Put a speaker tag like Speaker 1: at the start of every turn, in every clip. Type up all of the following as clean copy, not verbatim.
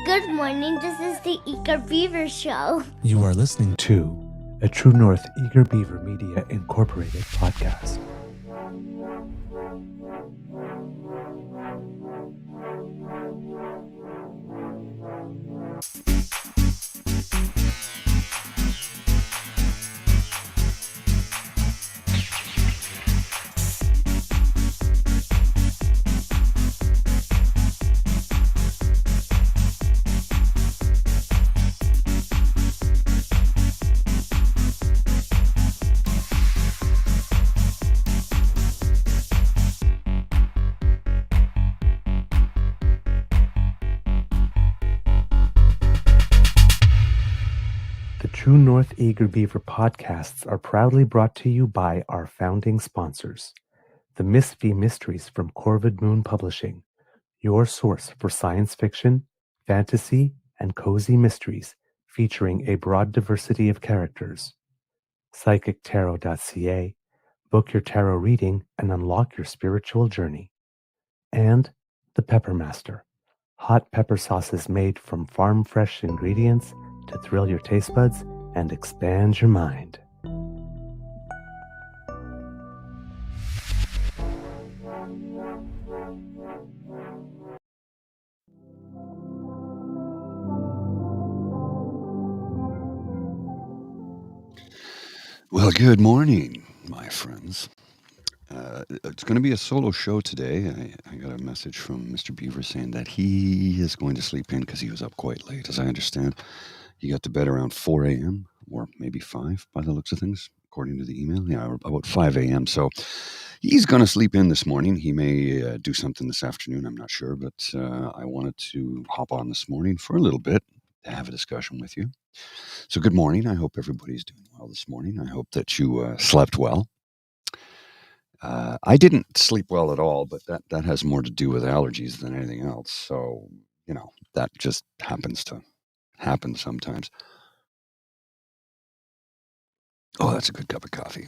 Speaker 1: Good morning, this is the Eager Beaver Show.
Speaker 2: You are listening to a True North Eager Beaver Media Incorporated podcast. The True North Eager Beaver podcasts are proudly brought to you by our founding sponsors, the Miss V Mysteries from Corvid Moon Publishing, your source for science fiction, fantasy, and cozy mysteries featuring a broad diversity of characters. PsychicTarot.ca, book your tarot reading and unlock your spiritual journey. And the Pepper Master, hot pepper sauces made from farm-fresh ingredients to thrill your taste buds and expand your mind.
Speaker 3: Well, good morning, my friends. It's going to be a solo show today. I got a message from Mr. Beaver saying that he is going to sleep in because he was up quite late, as I understand. He got to bed around 4 a.m. or maybe 5 by the looks of things, according to the email. Yeah, about 5 a.m. So he's going to sleep in this morning. He may do something this afternoon, I'm not sure, but I wanted to hop on this morning for a little bit to have a discussion with you. So good morning. I hope everybody's doing well this morning. I hope that you slept well. I didn't sleep well at all, but that has more to do with allergies than anything else. So, that just happens to happen sometimes. Oh, that's a good cup of coffee.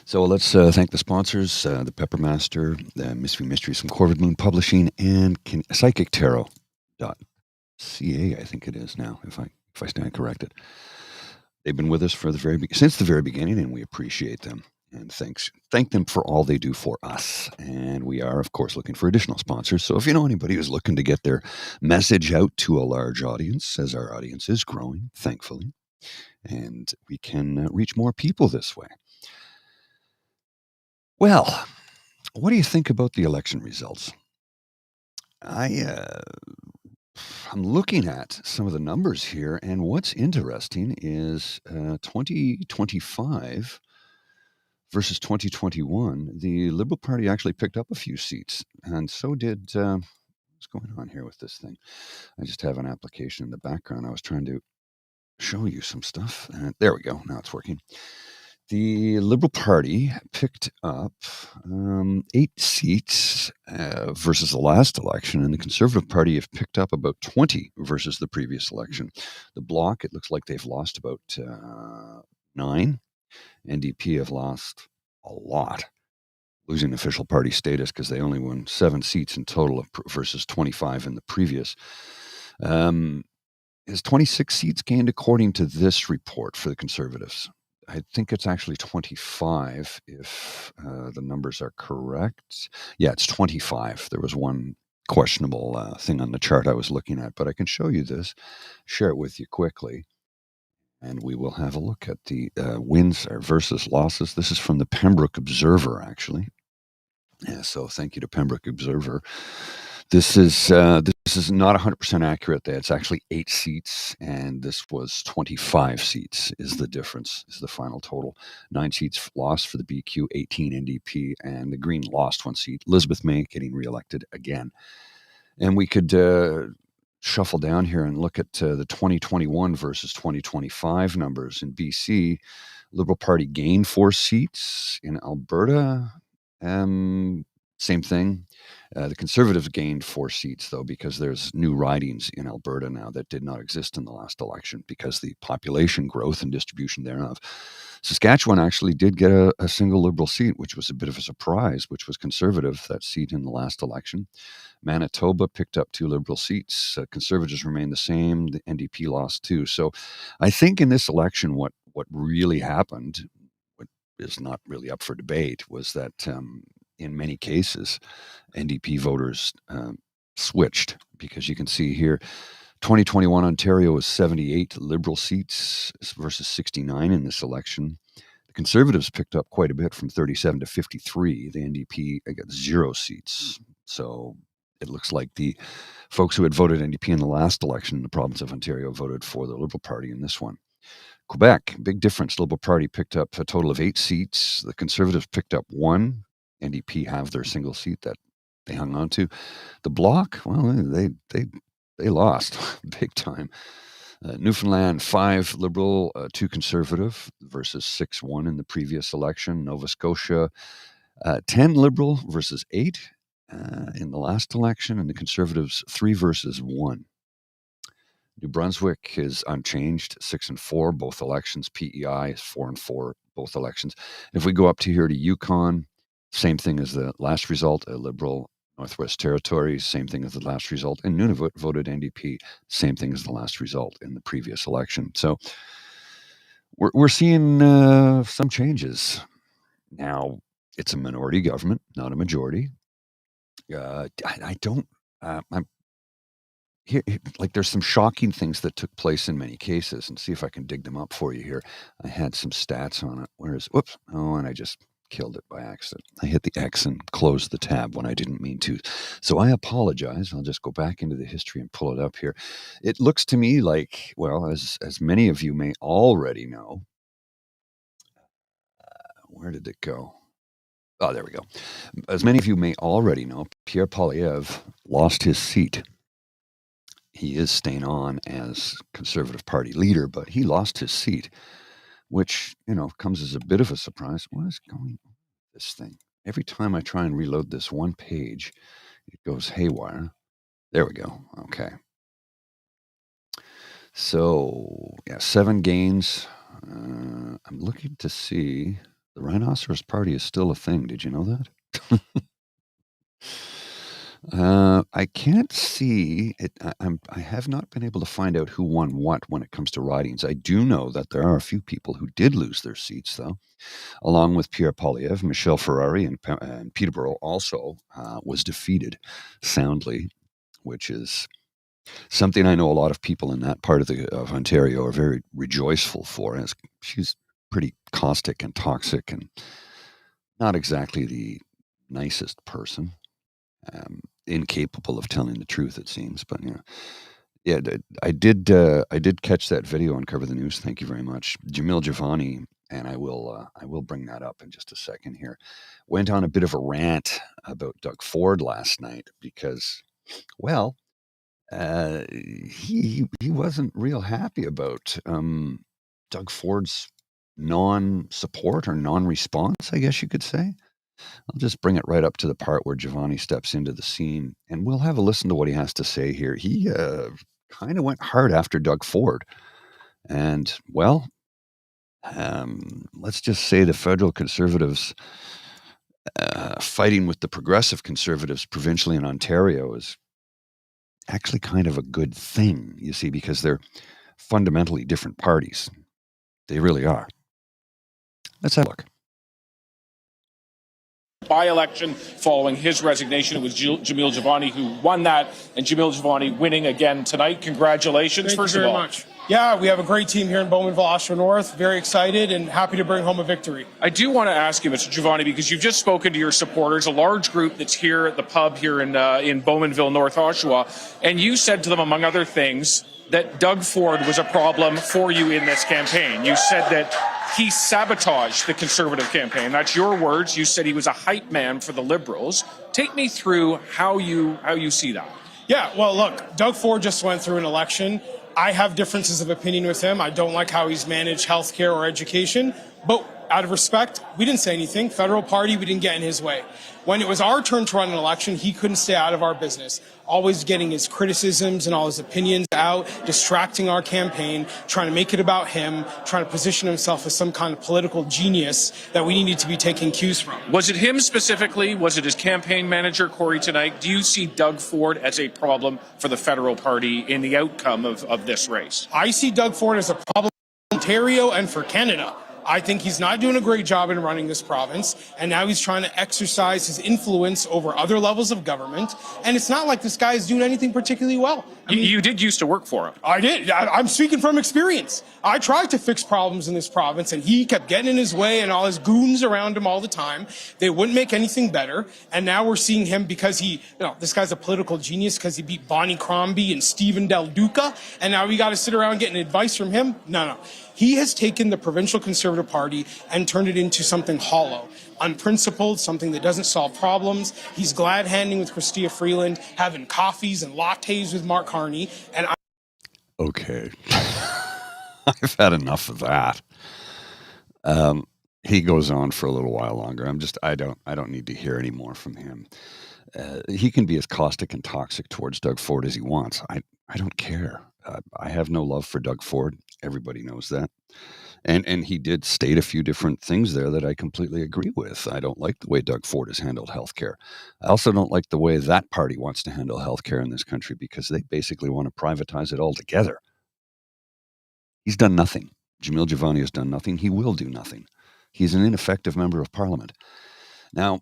Speaker 3: So let's thank the sponsors, the Pepper Master, the Miss V Mysteries from Corvid Moon Publishing, and PsychicTarot.ca, I think it is now, if I stand corrected. They've been with us for since the very beginning, and we appreciate them. And thank them for all they do for us. And we are, of course, looking for additional sponsors. So if you know anybody who's looking to get their message out to a large audience, as our audience is growing, thankfully, and we can reach more people this way. Well, what do you think about the election results? I'm looking at some of the numbers here, and what's interesting is 2025 versus 2021, the Liberal Party actually picked up a few seats, and so did, what's going on here with this thing? I just have an application in the background. I was trying to show you some stuff, and there we go. Now it's working. The Liberal Party picked up 8 seats versus the last election, and the Conservative Party have picked up about 20 versus the previous election. The Bloc, it looks like they've lost about 9. NDP have lost a lot, losing official party status because they only won 7 seats in total versus 25 in the previous. Is 26 seats gained according to this report for the Conservatives? I think it's actually 25 if the numbers are correct. Yeah, it's 25. There was one questionable thing on the chart I was looking at, but I can show you this, share it with you quickly. And we will have a look at the wins versus losses. This is from the Pembroke Observer, actually. Yeah, so thank you to Pembroke Observer. This is not 100% accurate. It's actually 8 seats, and this was 25 seats is the difference, is the final total. 9 seats lost for the BQ, 18 NDP, and the Green lost 1 seat. Elizabeth May getting reelected again. And we could shuffle down here and look at the 2021 versus 2025 numbers in BC. Liberal Party gained 4 seats. In Alberta, same thing. The Conservatives gained 4 seats, though, because there's new ridings in Alberta now that did not exist in the last election because the population growth and distribution thereof. Saskatchewan actually did get a single Liberal seat, which was a bit of a surprise, which was Conservative, that seat in the last election. Manitoba picked up 2 Liberal seats. Conservatives remained the same. The NDP lost 2. So I think in this election, what really happened, what is not really up for debate, was that in many cases, NDP voters switched, because you can see here 2021 Ontario was 78 Liberal seats versus 69 in this election. The Conservatives picked up quite a bit from 37 to 53. The NDP got 0 seats. So it looks like the folks who had voted NDP in the last election in the province of Ontario voted for the Liberal Party in this one. Quebec, big difference. Liberal Party picked up a total of 8 seats. The Conservatives picked up 1. NDP have their single seat that they hung on to. The Bloc, well, they lost big time. Newfoundland, 5 Liberal, 2 Conservative versus 6-1 in the previous election. Nova Scotia, 10 Liberal versus 8 in the last election, and the Conservatives 3 versus 1. New Brunswick is unchanged, 6-4 both elections. PEI is 4-4 both elections. If we go up to here to Yukon, same thing as the last result, a Liberal. Northwest Territories, same thing as the last result. And Nunavut voted NDP, same thing as the last result in the previous election. So we're seeing some changes. Now, it's a minority government, not a majority. I'm here, like, there's some shocking things that took place in many cases, and see if I can dig them up for you here. I had some stats on it. And I just killed it by accident. I hit the X and closed the tab when I didn't mean to. So I apologize. I'll just go back into the history and pull it up here. It looks to me like, well, as many of you may already know, where did it go? Oh, there we go. As many of you may already know, Pierre Poilievre lost his seat. He is staying on as Conservative Party leader, but he lost his seat, which, comes as a bit of a surprise. What is going on with this thing? Every time I try and reload this one page, it goes haywire. There we go. Okay. So, 7 gains. I'm looking to see. The Rhinoceros Party is still a thing. Did you know that? I can't see it. I have not been able to find out who won what when it comes to ridings. I do know that there are a few people who did lose their seats, though, along with Pierre Poilievre. Michelle Ferrari and Peterborough also was defeated soundly, which is something I know a lot of people in that part of Ontario are very rejoiceful for. As she's pretty caustic and toxic and not exactly the nicest person. Incapable of telling the truth, it seems. But I did catch that video and cover the news. Thank you very much, Jamil Javanni, and I will bring that up in just a second here. Went on a bit of a rant about Doug Ford last night because, well, he wasn't real happy about Doug Ford's non-support or non-response, I guess you could say. I'll just bring it right up to the part where Javanni steps into the scene, and we'll have a listen to what he has to say here. He kind of went hard after Doug Ford. And, well, let's just say the federal Conservatives fighting with the progressive Conservatives provincially in Ontario is actually kind of a good thing, you see, because they're fundamentally different parties. They really are. Let's have a look.
Speaker 4: By-election following his resignation. It was Jamil Javanni who won that, and Jamil Javanni winning again tonight. Congratulations.
Speaker 5: Thank you very much. Yeah, we have a great team here in Bowmanville, Oshawa North. Very excited and happy to bring home a victory.
Speaker 4: I do want to ask you, Mr. Javanni, because you've just spoken to your supporters, a large group that's here at the pub here in Bowmanville, North Oshawa, and you said to them, among other things, that Doug Ford was a problem for you in this campaign. You said that he sabotaged the Conservative campaign. That's your words. You said he was a hype man for the Liberals. Take me through how you see that.
Speaker 5: Yeah, well, look, Doug Ford just went through an election. I have differences of opinion with him. I don't like how he's managed healthcare or education. But out of respect, we didn't say anything. Federal party, we didn't get in his way. When it was our turn to run an election, he couldn't stay out of our business, always getting his criticisms and all his opinions out, distracting our campaign, trying to make it about him, trying to position himself as some kind of political genius that we needed to be taking cues from.
Speaker 4: Was it him specifically? Was it his campaign manager, Corey, tonight? Do you see Doug Ford as a problem for the federal party in the outcome of this race?
Speaker 5: I see Doug Ford as a problem for Ontario and for Canada. I think he's not doing a great job in running this province, and now he's trying to exercise his influence over other levels of government, and it's not like this guy is doing anything particularly well. I mean,
Speaker 4: you did used to work for him.
Speaker 5: I did. I'm speaking from experience. I tried to fix problems in this province, and he kept getting in his way and all his goons around him all the time. They wouldn't make anything better, and now we're seeing him because this guy's a political genius because he beat Bonnie Crombie and Stephen Del Duca, and now we got to sit around getting advice from him? No. He has taken the provincial Conservative Party and turned it into something hollow, unprincipled, something that doesn't solve problems. He's glad-handing with Chrystia Freeland, having coffees and lattes with Mark Carney, and
Speaker 3: Okay. I've had enough of that. He goes on for a little while longer. I don't need to hear any more from him. He can be as caustic and toxic towards Doug Ford as he wants. I don't care. I have no love for Doug Ford. Everybody knows that. And he did state a few different things there that I completely agree with. I don't like the way Doug Ford has handled healthcare. I also don't like the way that party wants to handle healthcare in this country because they basically want to privatize it altogether. He's done nothing. Jamil Javanni has done nothing. He will do nothing. He's an ineffective member of parliament. Now,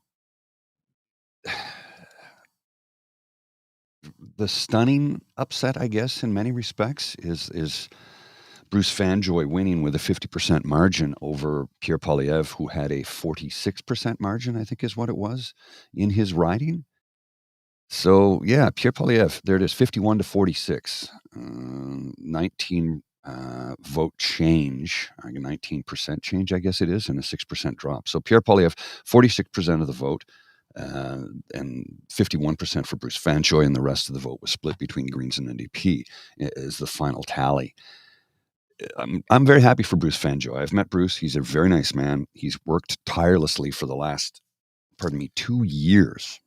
Speaker 3: the stunning upset, I guess, in many respects, is Bruce Fanjoy winning with a 50% margin over Pierre Poilievre, who had a 46% margin, I think is what it was, in his riding. So, yeah, Pierre Poilievre, there it is, 51 to 46, 19 vote change, 19% change, I guess it is, and a 6% drop. So Pierre Poilievre, 46% of the vote, and 51% for Bruce Fanjoy, and the rest of the vote was split between Greens and NDP is the final tally. I'm very happy for Bruce Fanjoy. I've met Bruce. He's a very nice man. He's worked tirelessly for the last, 2 years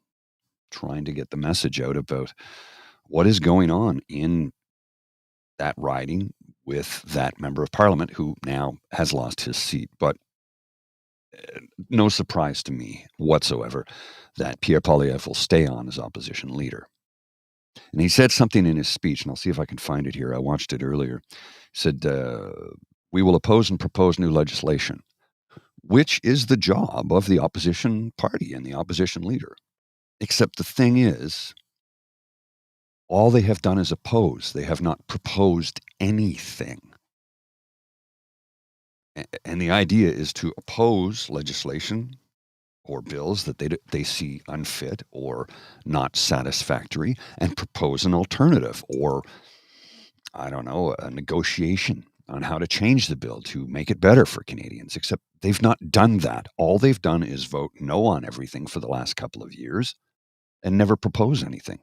Speaker 3: trying to get the message out about what is going on in that riding with that member of parliament who now has lost his seat. But no surprise to me whatsoever that Pierre Poilievre will stay on as opposition leader. And he said something in his speech, and I'll see if I can find it here. I watched it earlier. He said, we will oppose and propose new legislation, which is the job of the opposition party and the opposition leader. Except the thing is, all they have done is oppose. They have not proposed anything. And the idea is to oppose legislation or bills that they see unfit or not satisfactory and propose an alternative or, I don't know, a negotiation on how to change the bill to make it better for Canadians, except they've not done that. All they've done is vote no on everything for the last couple of years and never propose anything.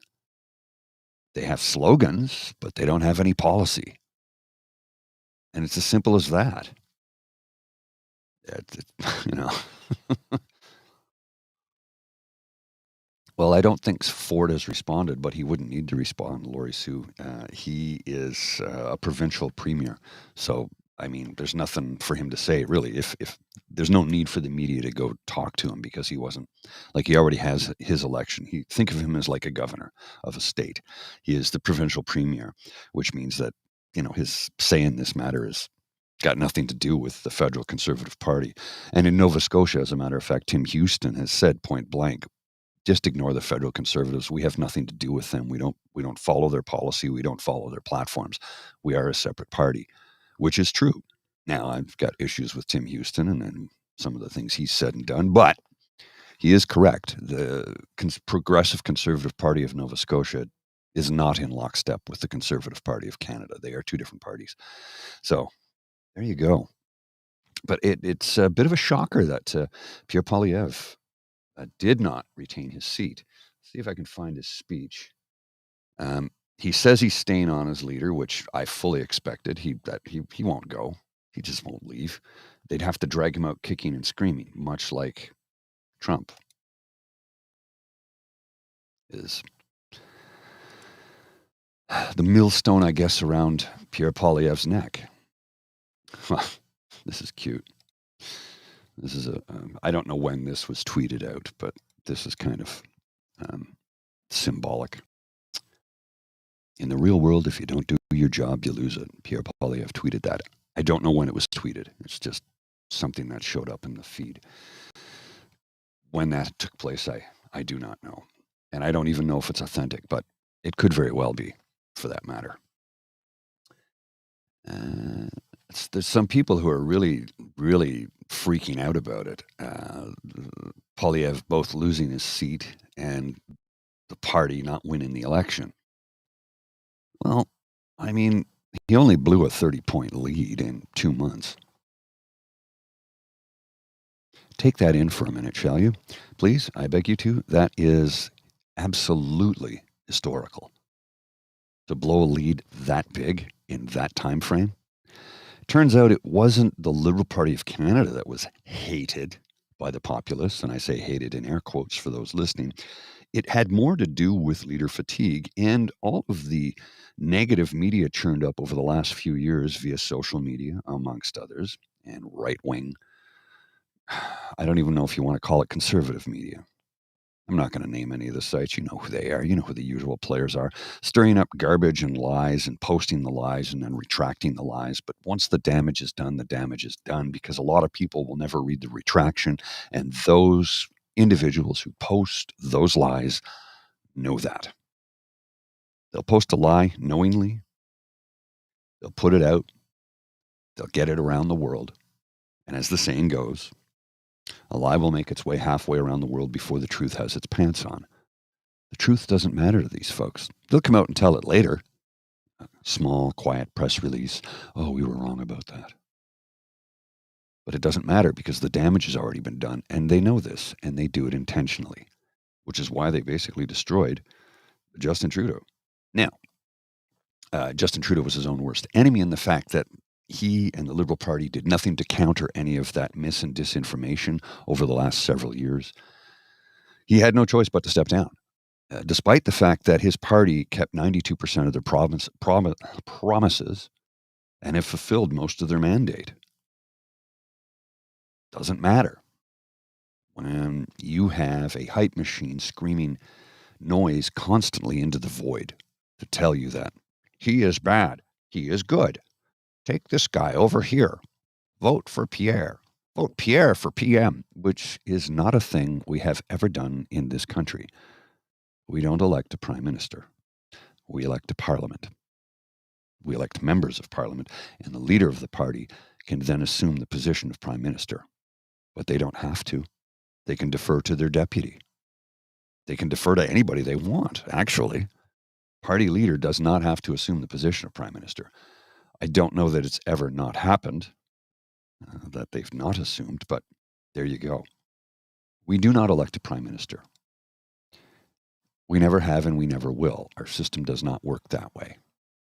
Speaker 3: They have slogans, but they don't have any policy. And it's as simple as that. Well, I don't think Ford has responded, but he wouldn't need to respond, Laurie Sue. He is a provincial premier. So, I mean, there's nothing for him to say, really. If there's no need for the media to go talk to him because he wasn't, like he already has his election. Think of him as like a governor of a state. He is the provincial premier, which means that, his say in this matter is got nothing to do with the federal Conservative Party. And in Nova Scotia, as a matter of fact, Tim Houston has said point blank, just ignore the federal Conservatives. We have nothing to do with them. We don't follow their policy. We don't follow their platforms. We are a separate party, which is true. Now, I've got issues with Tim Houston and some of the things he's said and done, but he is correct. The Progressive Conservative Party of Nova Scotia is not in lockstep with the Conservative Party of Canada. They are two different parties. So there you go. But it's a bit of a shocker that Pierre Poilievre did not retain his seat. See if I can find his speech. He says he's staying on as leader, which I fully expected. He won't go. He just won't leave. They'd have to drag him out kicking and screaming, much like Trump is. The millstone, I guess, around Pierre Poilievre's neck. This is cute. This is I don't know when this was tweeted out, but this is kind of symbolic. In the real world, if you don't do your job, you lose it. Pierre Poilievre tweeted that. I don't know when it was tweeted. It's just something that showed up in the feed. When that took place, I do not know. And I don't even know if it's authentic, but it could very well be, for that matter. There's some people who are really, really freaking out about it. Poilievre both losing his seat and the party not winning the election. Well, I mean, he only blew a 30-point lead in 2 months. Take that in for a minute, shall you? Please, I beg you to. That is absolutely historical. To blow a lead that big in that time frame. Turns out it wasn't the Liberal Party of Canada that was hated by the populace, and I say hated in air quotes for those listening. It had more to do with leader fatigue and all of the negative media churned up over the last few years via social media, amongst others, and right-wing. I don't even know if you want to call it conservative media. I'm not going to name any of the sites. You know who they are. You know who the usual players are. Stirring up garbage and lies and posting the lies and then retracting the lies. But once the damage is done, the damage is done, because a lot of people will never read the retraction. And those individuals who post those lies know that. They'll post a lie knowingly. They'll put it out. They'll get it around the world. And as the saying goes, a lie will make its way halfway around the world before the truth has its pants on. The truth doesn't matter to these folks. They'll come out and tell it later. A small, quiet press release. Oh, we were wrong about that. But it doesn't matter because the damage has already been done, and they know this, and they do it intentionally, which is why they basically destroyed Justin Trudeau. Now, Justin Trudeau was his own worst enemy in the fact that he and the Liberal Party did nothing to counter any of that mis and disinformation over the last several years. He had no choice but to step down, despite the fact that his party kept 92% of their promises and have fulfilled most of their mandate. Doesn't matter. When you have a hype machine screaming noise constantly into the void to tell you that he is bad, he is good. Take this guy over here. Vote for Pierre. Vote Pierre for PM, which is not a thing we have ever done in this country. We don't elect a prime minister. We elect a parliament. We elect members of parliament, and the leader of the party can then assume the position of prime minister. But they don't have to. They can defer to their deputy. They can defer to anybody they want, actually. Party leader does not have to assume the position of prime minister. I don't know that it's ever not happened, that they've not assumed, but there you go. We do not elect a prime minister. We never have and we never will. Our system does not work that way.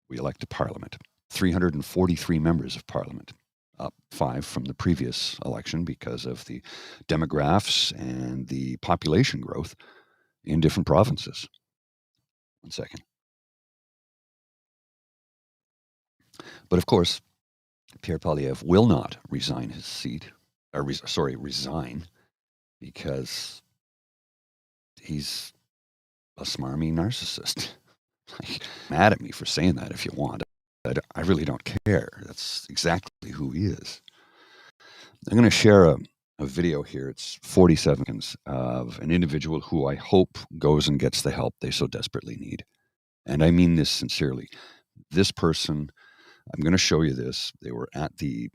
Speaker 3: We elect a parliament. 343 members of parliament, up 5 from the previous election because of the demographics and the population growth in different provinces. 1 second. But of course, Pierre Poilievre will not resign his seat, or resign, because he's a smarmy narcissist. Mad at me for saying that if you want. I really don't care. That's exactly who he is. I'm going to share a video here. It's 40 seconds of an individual who I hope goes and gets the help they so desperately need. And I mean this sincerely. This person, I'm going to show you this. They were at the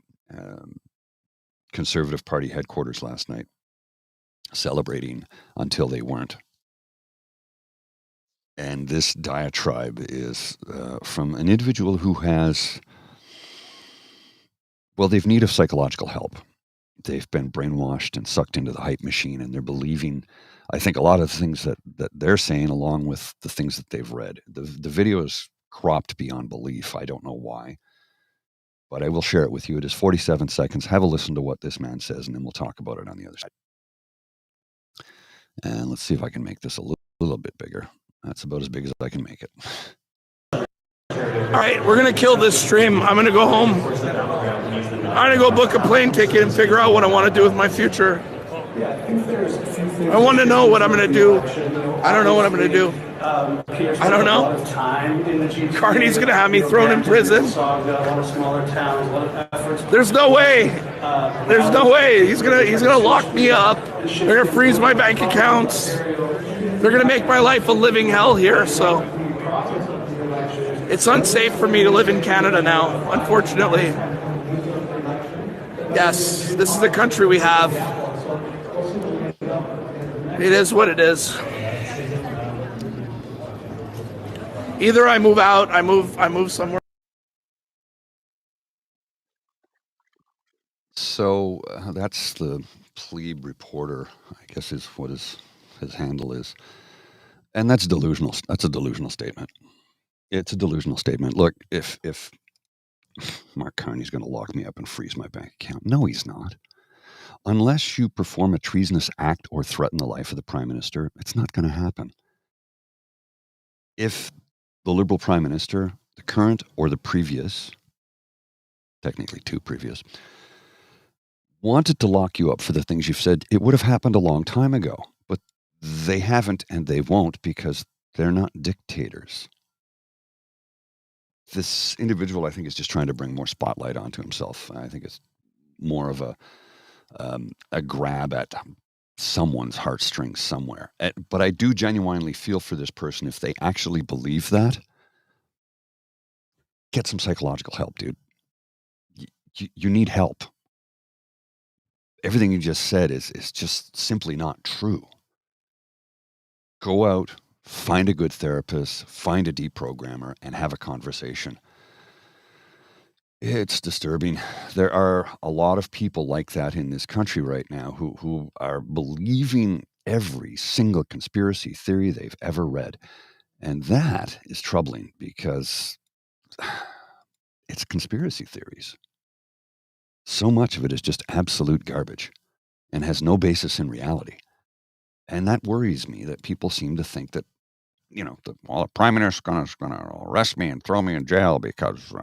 Speaker 3: Conservative Party headquarters last night celebrating until they weren't. And this diatribe is from an individual who has, well, they've need of psychological help. They've been brainwashed and sucked into the hype machine, and they're believing, I think, a lot of the things that they're saying along with the things that they've read. The video is cropped beyond belief. I don't know why. but I will share it with you. It is 47 seconds. Have a listen to what this man says, and then we'll talk about it on the other side. And let's see if I can make this a little bit bigger. That's about as big as I can make it.
Speaker 6: All right, we're going to kill this stream. I'm going to go home. I'm going to go book a plane ticket and figure out what I want to do with my future. I want to know what I'm going to do. I don't know what I'm going to do. I don't know. Carney's going to have me thrown in prison. There's no way. There's no way. He's going to lock me up. They're going to freeze my bank accounts. They're going to make my life a living hell here. So it's unsafe for me to live in Canada now, unfortunately. Yes, this is the country we have. It is what it is. Either I move out, I move somewhere.
Speaker 3: So that's the plebe reporter, I guess is what his handle is. And that's delusional. That's a delusional statement. It's a delusional statement. Look, if Mark Carney's going to lock me up and freeze my bank account, no, he's not. Unless you perform a treasonous act or threaten the life of the Prime Minister, it's not going to happen. If the Liberal Prime Minister, the current or the previous, technically two previous, wanted to lock you up for the things you've said, it would have happened a long time ago. But they haven't and they won't because they're not dictators. This individual, I think, is just trying to bring more spotlight onto himself. I think it's more of a grab at someone's heartstrings somewhere. But I do genuinely feel for this person. If they actually believe that, get some psychological help, dude. You need help. Everything you just said is just simply not true. Go out, find a good therapist, find a deprogrammer, and have a conversation. It's disturbing. There are a lot of people like that in this country right now who are believing every single conspiracy theory they've ever read. And that is troubling because it's conspiracy theories. So much of it is just absolute garbage and has no basis in reality. And that worries me that people seem to think that, the Prime Minister's going to arrest me and throw me in jail because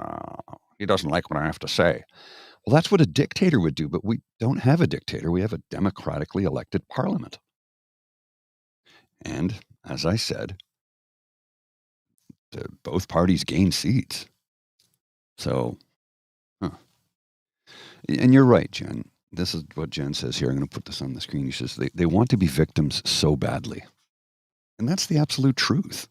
Speaker 3: he doesn't like what I have to say. Well, that's what a dictator would do, but we don't have a dictator. We have a democratically elected parliament. And as I said, both parties gain seats. So, and you're right, Jen. This is what Jen says here. I'm going to put this on the screen. She says they want to be victims so badly. And that's the absolute truth.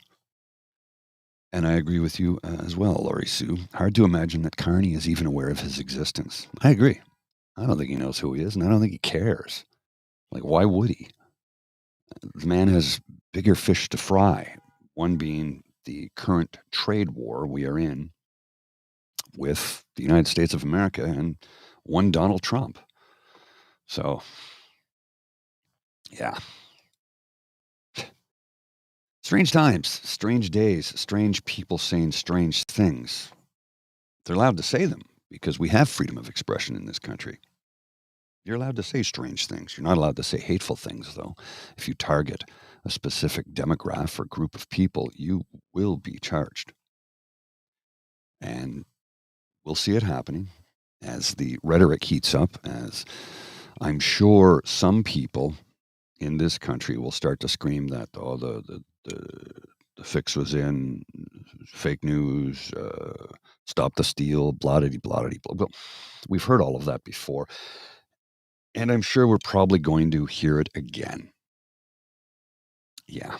Speaker 3: And I agree with you as well, Laurie Sue. Hard to imagine that Carney is even aware of his existence. I agree. I don't think he knows who he is, and I don't think he cares. Like, why would he? The man has bigger fish to fry, one being the current trade war we are in with the United States of America and one Donald Trump. So, yeah. Strange times, strange days, strange people saying strange things. They're allowed to say them because we have freedom of expression in this country. You're allowed to say strange things. You're not allowed to say hateful things, though. If you target a specific demographic or group of people, you will be charged. And we'll see it happening as the rhetoric heats up, as I'm sure some people in this country will start to scream that, the fix was in, fake news, stop the steal, blah-de-de, blah-de-de, blah. Well, we've heard all of that before. And I'm sure we're probably going to hear it again. Yeah.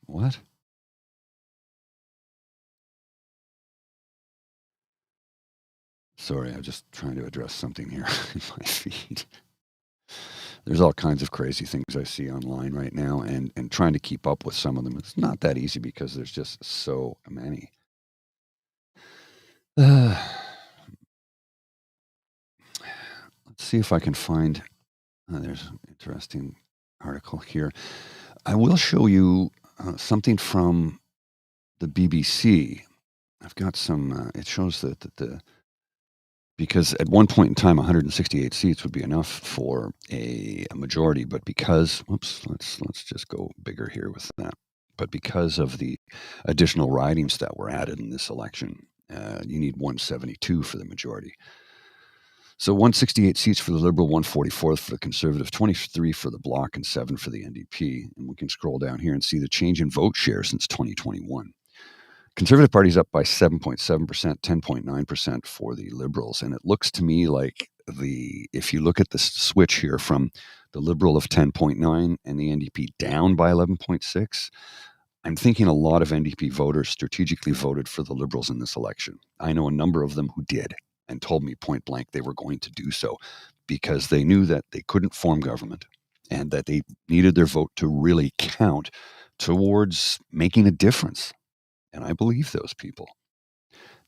Speaker 3: What? Sorry, I'm just trying to address something here in my feed. There's all kinds of crazy things I see online right now, and trying to keep up with some of them. It's not that easy because there's just so many. Let's see if I can find, there's an interesting article here. I will show you something from the BBC I've got some. It shows that the because at one point in time, 168 seats would be enough for a majority, but because let's just go bigger here with that. But because of the additional ridings that were added in this election, you need 172 for the majority. So 168 seats for the Liberal, 144 for the Conservative, 23 for the Bloc, and 7 for the NDP. And we can scroll down here and see the change in vote share since 2021. Conservative Party's up by 7.7%, 10.9% for the Liberals. And it looks to me like if you look at the switch here from the Liberal of 10.9 and the NDP down by 11.6, I'm thinking a lot of NDP voters strategically voted for the Liberals in this election. I know a number of them who did and told me point blank they were going to do so because they knew that they couldn't form government and that they needed their vote to really count towards making a difference. And I believe those people.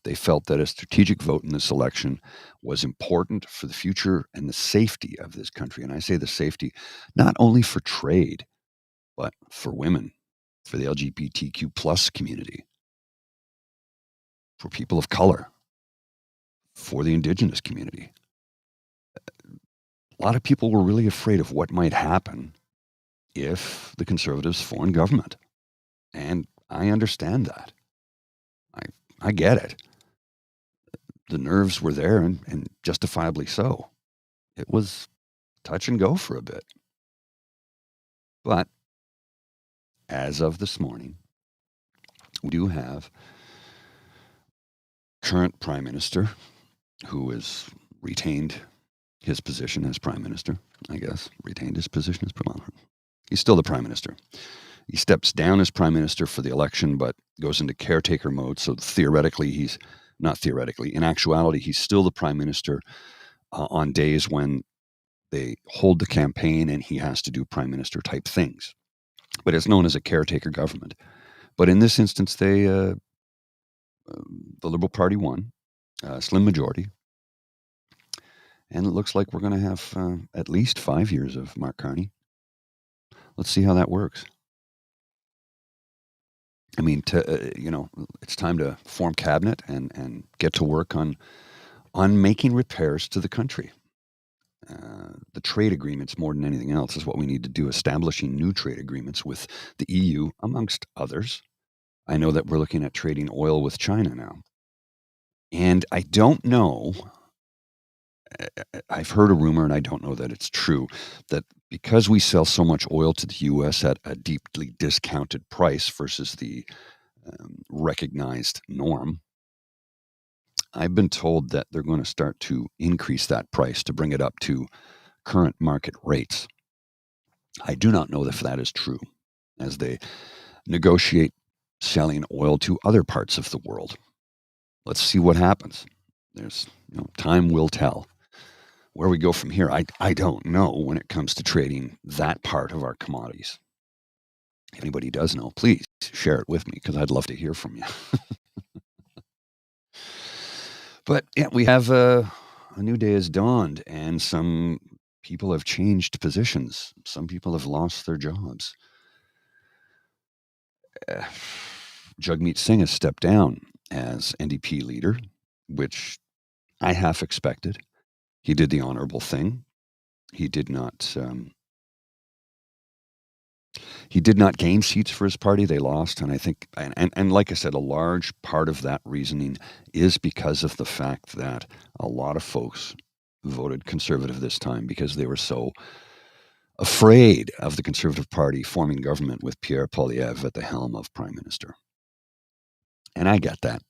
Speaker 3: They felt that a strategic vote in this election was important for the future and the safety of this country. And I say the safety not only for trade, but for women, for the LGBTQ plus community, for people of color, for the Indigenous community. A lot of people were really afraid of what might happen if the Conservatives formed government. And I understand that. I get it. The nerves were there and justifiably so. It was touch and go for a bit. But as of this morning, we do have current Prime Minister who has retained his position as Prime Minister, I guess. Retained his position as Prime Minister. He's still the Prime Minister. He steps down as Prime Minister for the election, but goes into caretaker mode. So theoretically, in actuality, he's still the Prime Minister on days when they hold the campaign and he has to do Prime Minister type things. But it's known as a caretaker government. But in this instance, the Liberal Party won, a slim majority. And it looks like we're going to have at least 5 years of Mark Carney. Let's see how that works. I mean, it's time to form cabinet and get to work on making repairs to the country. The trade agreements, more than anything else, is what we need to do, establishing new trade agreements with the EU, amongst others. I know that we're looking at trading oil with China now. And I don't know, I've heard a rumor, and I don't know that it's true, that because we sell so much oil to the U.S. at a deeply discounted price versus the recognized norm, I've been told that they're going to start to increase that price to bring it up to current market rates. I do not know if that is true, as they negotiate selling oil to other parts of the world. Let's see what happens. Time will tell. Where we go from here, I don't know when it comes to trading that part of our commodities. If anybody does know, please share it with me because I'd love to hear from you. But yeah, we have a new day has dawned, and some people have changed positions. Some people have lost their jobs. Jagmeet Singh has stepped down as NDP leader, which I half expected. He did the honorable thing. He did not gain seats for his party. They lost. And I think, and like I said, a large part of that reasoning is because of the fact that a lot of folks voted Conservative this time because they were so afraid of the Conservative Party forming government with Pierre Poilievre at the helm of Prime Minister. And I get that.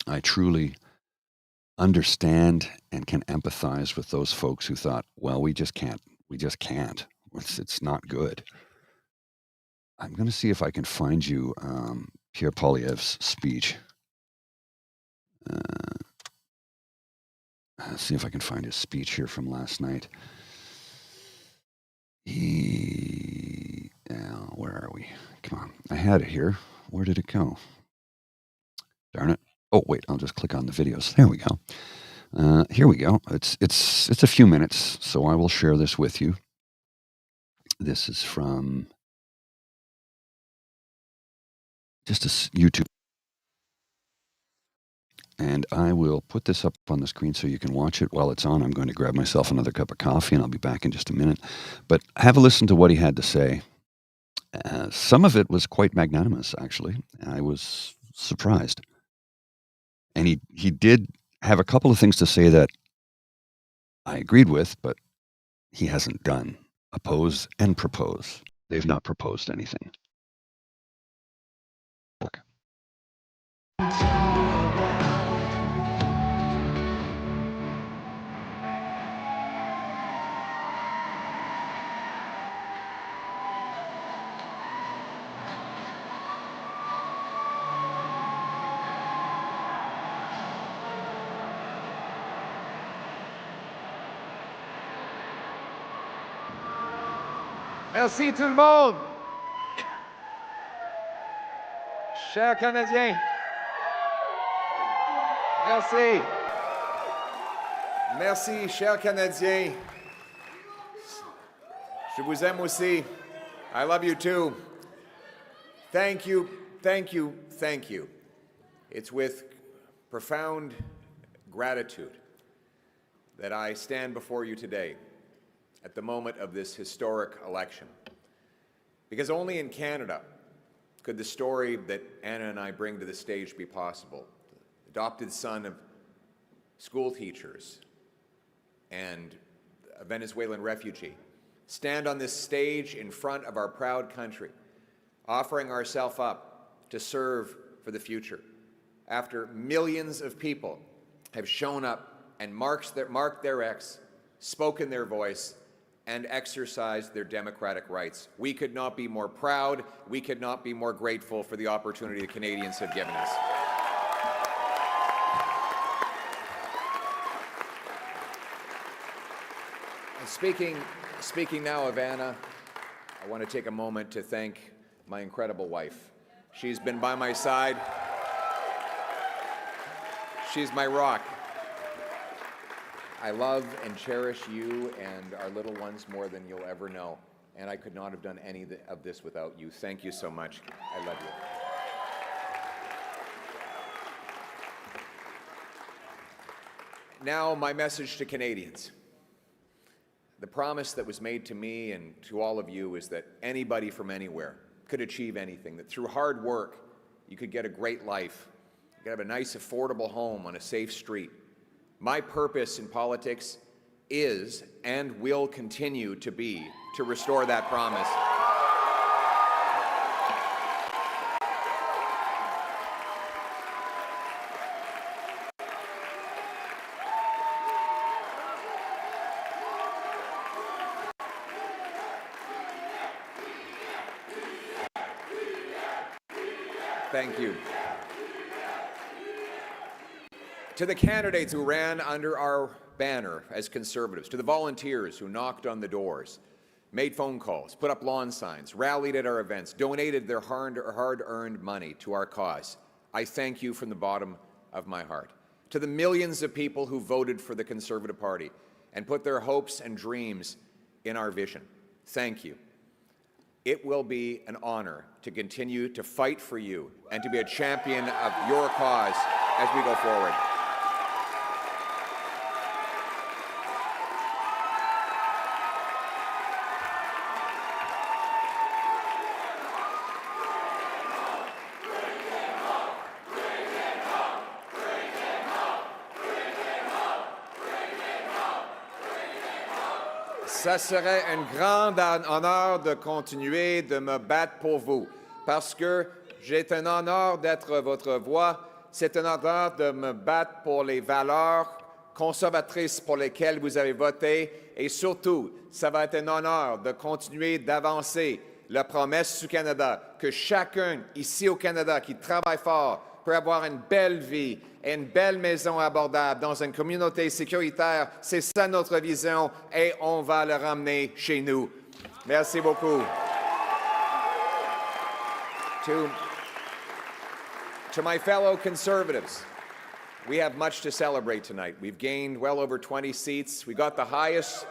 Speaker 3: I truly understand and can empathize with those folks who thought, well, we just can't. It's not good. I'm going to see if I can find you Pierre Poilievre's speech. Let's see if I can find his speech here from last night. Where are we? Come on. I had it here. Where did it go? Darn it. Oh, wait, I'll just click on the videos. There we go. Here we go. It's a few minutes, so I will share this with you. This is from just a YouTube. And I will put this up on the screen so you can watch it while it's on. I'm going to grab myself another cup of coffee, and I'll be back in just a minute. But have a listen to what he had to say. Some of it was quite magnanimous, actually. I was surprised. And he did have a couple of things to say that I agreed with, but he hasn't done. Oppose and propose. They've not proposed anything.
Speaker 7: Merci tout le monde. Chers Canadiens. Merci. Merci, chers Canadiens. Je vous aime aussi. I love you too. Thank you, thank you, thank you. It's with profound gratitude that I stand before you today at the moment of this historic election. Because only in Canada could the story that Anna and I bring to the stage be possible. The adopted son of school teachers and a Venezuelan refugee, stand on this stage in front of our proud country, offering ourselves up to serve for the future, after millions of people have shown up and marked their X, spoken their voice, and exercised their democratic rights. We could not be more proud, we could not be more grateful for the opportunity the Canadians have given us. And speaking now of Anna, I want to take a moment to thank my incredible wife. She's been by my side. She's my rock. I love and cherish you and our little ones more than you'll ever know. And I could not have done any of this without you. Thank you so much. I love you. Now, my message to Canadians. The promise that was made to me and to all of you is that anybody from anywhere could achieve anything, that through hard work, you could get a great life, you could have a nice, affordable home on a safe street. My purpose in politics is and will continue to be to restore that promise. Thank you. To the candidates who ran under our banner as Conservatives, to the volunteers who knocked on the doors, made phone calls, put up lawn signs, rallied at our events, donated their hard-earned money to our cause, I thank you from the bottom of my heart. To the millions of people who voted for the Conservative Party and put their hopes and dreams in our vision, thank you. It will be an honor to continue to fight for you and to be a champion of your cause as we go forward. Ça serait un grand honneur de continuer de me battre pour vous, parce que c'est un honneur d'être votre voix, c'est un honneur de me battre pour les valeurs conservatrices pour lesquelles vous avez voté, et surtout, ça va être un honneur de continuer d'avancer la promesse du Canada, que chacun ici au Canada qui travaille fort peut avoir une belle vie et une belle maison abordable dans une communauté sécuritaire. C'est ça notre vision et on va le ramener chez nous. Merci beaucoup. To my fellow Conservatives, we have much to celebrate tonight. We've gained well over 20 seats. We got the highest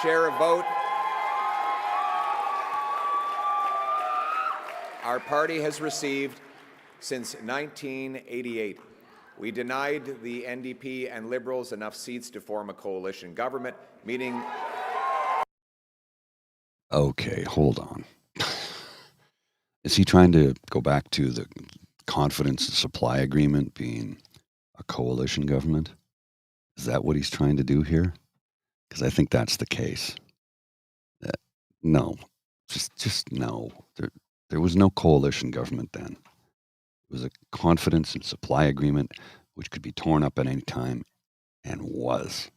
Speaker 7: share of vote our party has received since 1988. We denied the NDP and Liberals enough seats to form a coalition government, meaning...
Speaker 3: Okay, hold on. Is he trying to go back to the confidence supply agreement being a coalition government? Is that what he's trying to do here? Because I think that's the case. No, just no. There was no coalition government then. It was a confidence and supply agreement which could be torn up at any time, and was.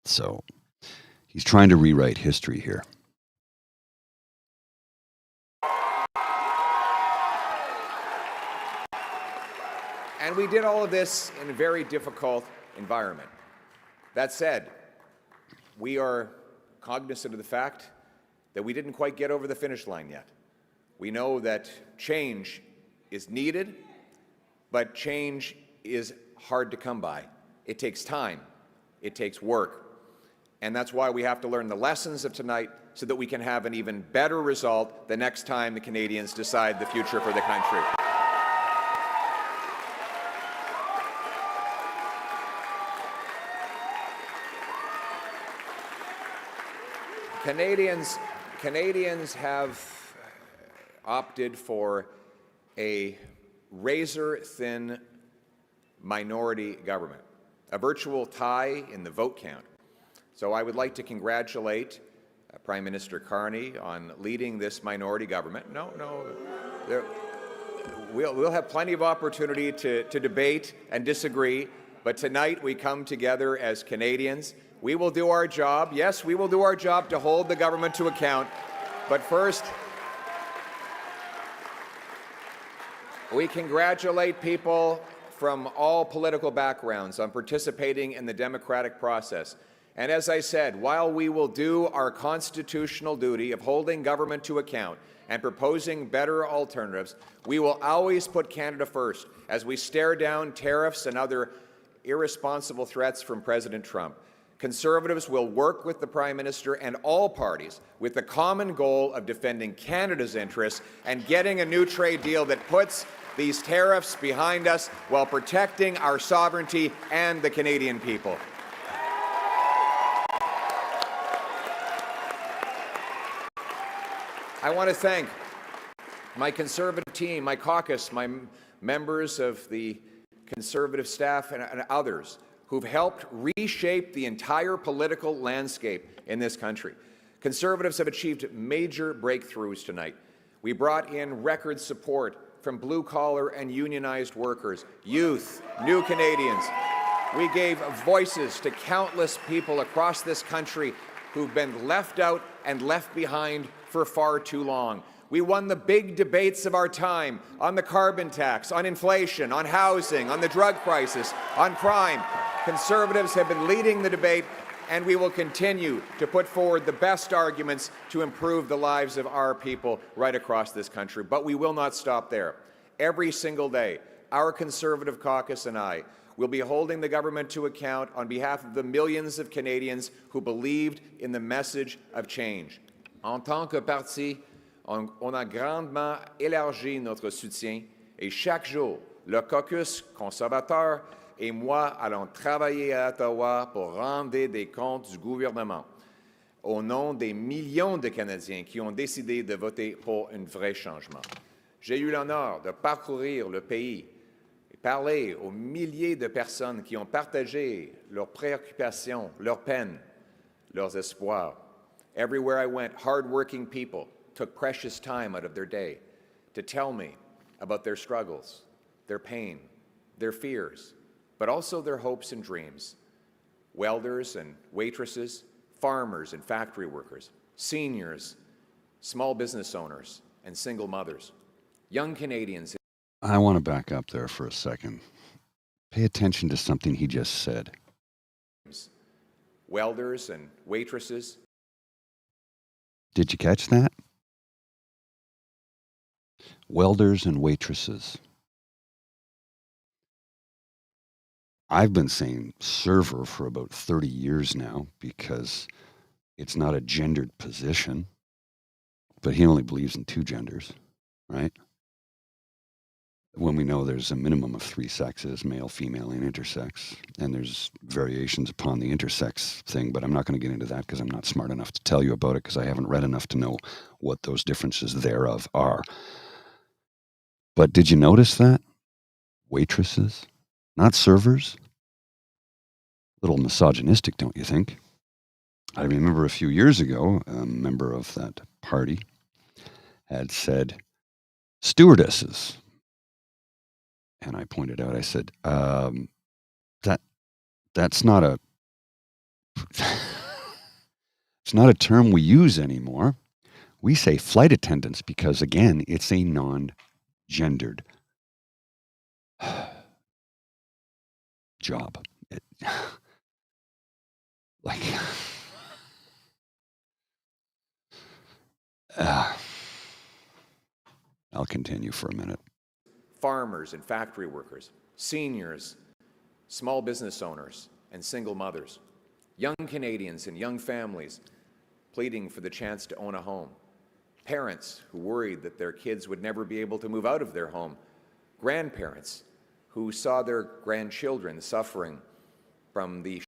Speaker 3: So he's trying to rewrite history here.
Speaker 7: And we did all of this in a very difficult environment. That said, we are cognizant of the fact that we didn't quite get over the finish line yet. We know that change is needed, but change is hard to come by. It takes time. It takes work. And that's why we have to learn the lessons of tonight so that we can have an even better result the next time the Canadians decide the future for the country. Canadians have opted for a razor-thin minority government, a virtual tie in the vote count. So I would like to congratulate Prime Minister Carney on leading this minority government. We'll have plenty of opportunity to debate and disagree, but tonight we come together as Canadians. We will do our job. Yes, we will do our job to hold the government to account. But first, we congratulate people from all political backgrounds on participating in the democratic process. And as I said, while we will do our constitutional duty of holding government to account and proposing better alternatives, we will always put Canada first as we stare down tariffs and other irresponsible threats from President Trump. Conservatives will work with the Prime Minister and all parties with the common goal of defending Canada's interests and getting a new trade deal that puts these tariffs behind us while protecting our sovereignty and the Canadian people. I want to thank my Conservative team, my caucus, my members of the Conservative staff and others who've helped reshape the entire political landscape in this country. Conservatives have achieved major breakthroughs tonight. We brought in record support from blue-collar and unionized workers, youth, new Canadians. We gave voices to countless people across this country who've been left out and left behind for far too long. We won the big debates of our time on the carbon tax, on inflation, on housing, on the drug crisis, on crime. Conservatives have been leading the debate, and we will continue to put forward the best arguments to improve the lives of our people right across this country. But we will not stop there. Every single day, our Conservative caucus and I will be holding the government to account on behalf of the millions of Canadians who believed in the message of change. En tant que parti, on a grandement élargi notre soutien et chaque jour, le caucus conservateur et moi allons travailler à Ottawa pour rendre des comptes du gouvernement au nom des millions de Canadiens qui ont décidé de voter pour un vrai changement. J'ai eu l'honneur de parcourir le pays et parler aux milliers de personnes qui ont partagé leurs préoccupations, leurs peines, leurs espoirs. Everywhere I went, hard-working people took precious time out of their day to tell me about their struggles, their pain, their fears, but also their hopes and dreams. Welders and waitresses, farmers and factory workers, seniors, small business owners, and single mothers. Young Canadians.
Speaker 3: I want to back up there for a second. Pay attention to something he just said.
Speaker 7: Welders and waitresses.
Speaker 3: Did you catch that? Welders and waitresses. I've been saying server for about 30 years now because it's not a gendered position, but he only believes in two genders, right? when we know there's a minimum of 3 sexes, male, female, and intersex, and there's variations upon the intersex thing, but I'm not going to get into that because I'm not smart enough to tell you about it because I haven't read enough to know what those differences thereof are. But did you notice that? Waitresses, not servers. A little misogynistic, don't you think? I remember a few years ago, a member of that party had said stewardesses. And I pointed out, I said, that's not a it's not a term we use anymore. We say flight attendants because, again, it's a non-gendered job. I'll continue for a minute.
Speaker 7: Farmers and factory workers, seniors, small business owners, and single mothers, young Canadians and young families pleading for the chance to own a home, parents who worried that their kids would never be able to move out of their home, grandparents who saw their grandchildren suffering from the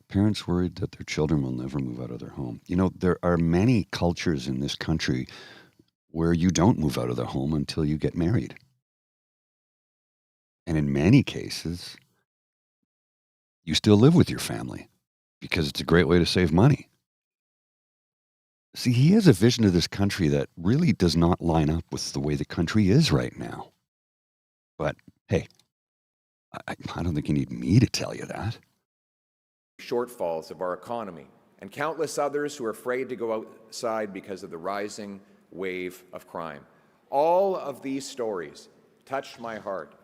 Speaker 3: Parents worried that their children will never move out of their home. You know, there are many cultures in this country where you don't move out of the home until you get married. And in many cases, you still live with your family because it's a great way to save money. See, he has a vision of this country that really does not line up with the way the country is right now. But hey, I don't think you need me to tell you that.
Speaker 7: Shortfalls of our economy, and countless others who are afraid to go outside because of the rising wave of crime. All of these stories touched my heart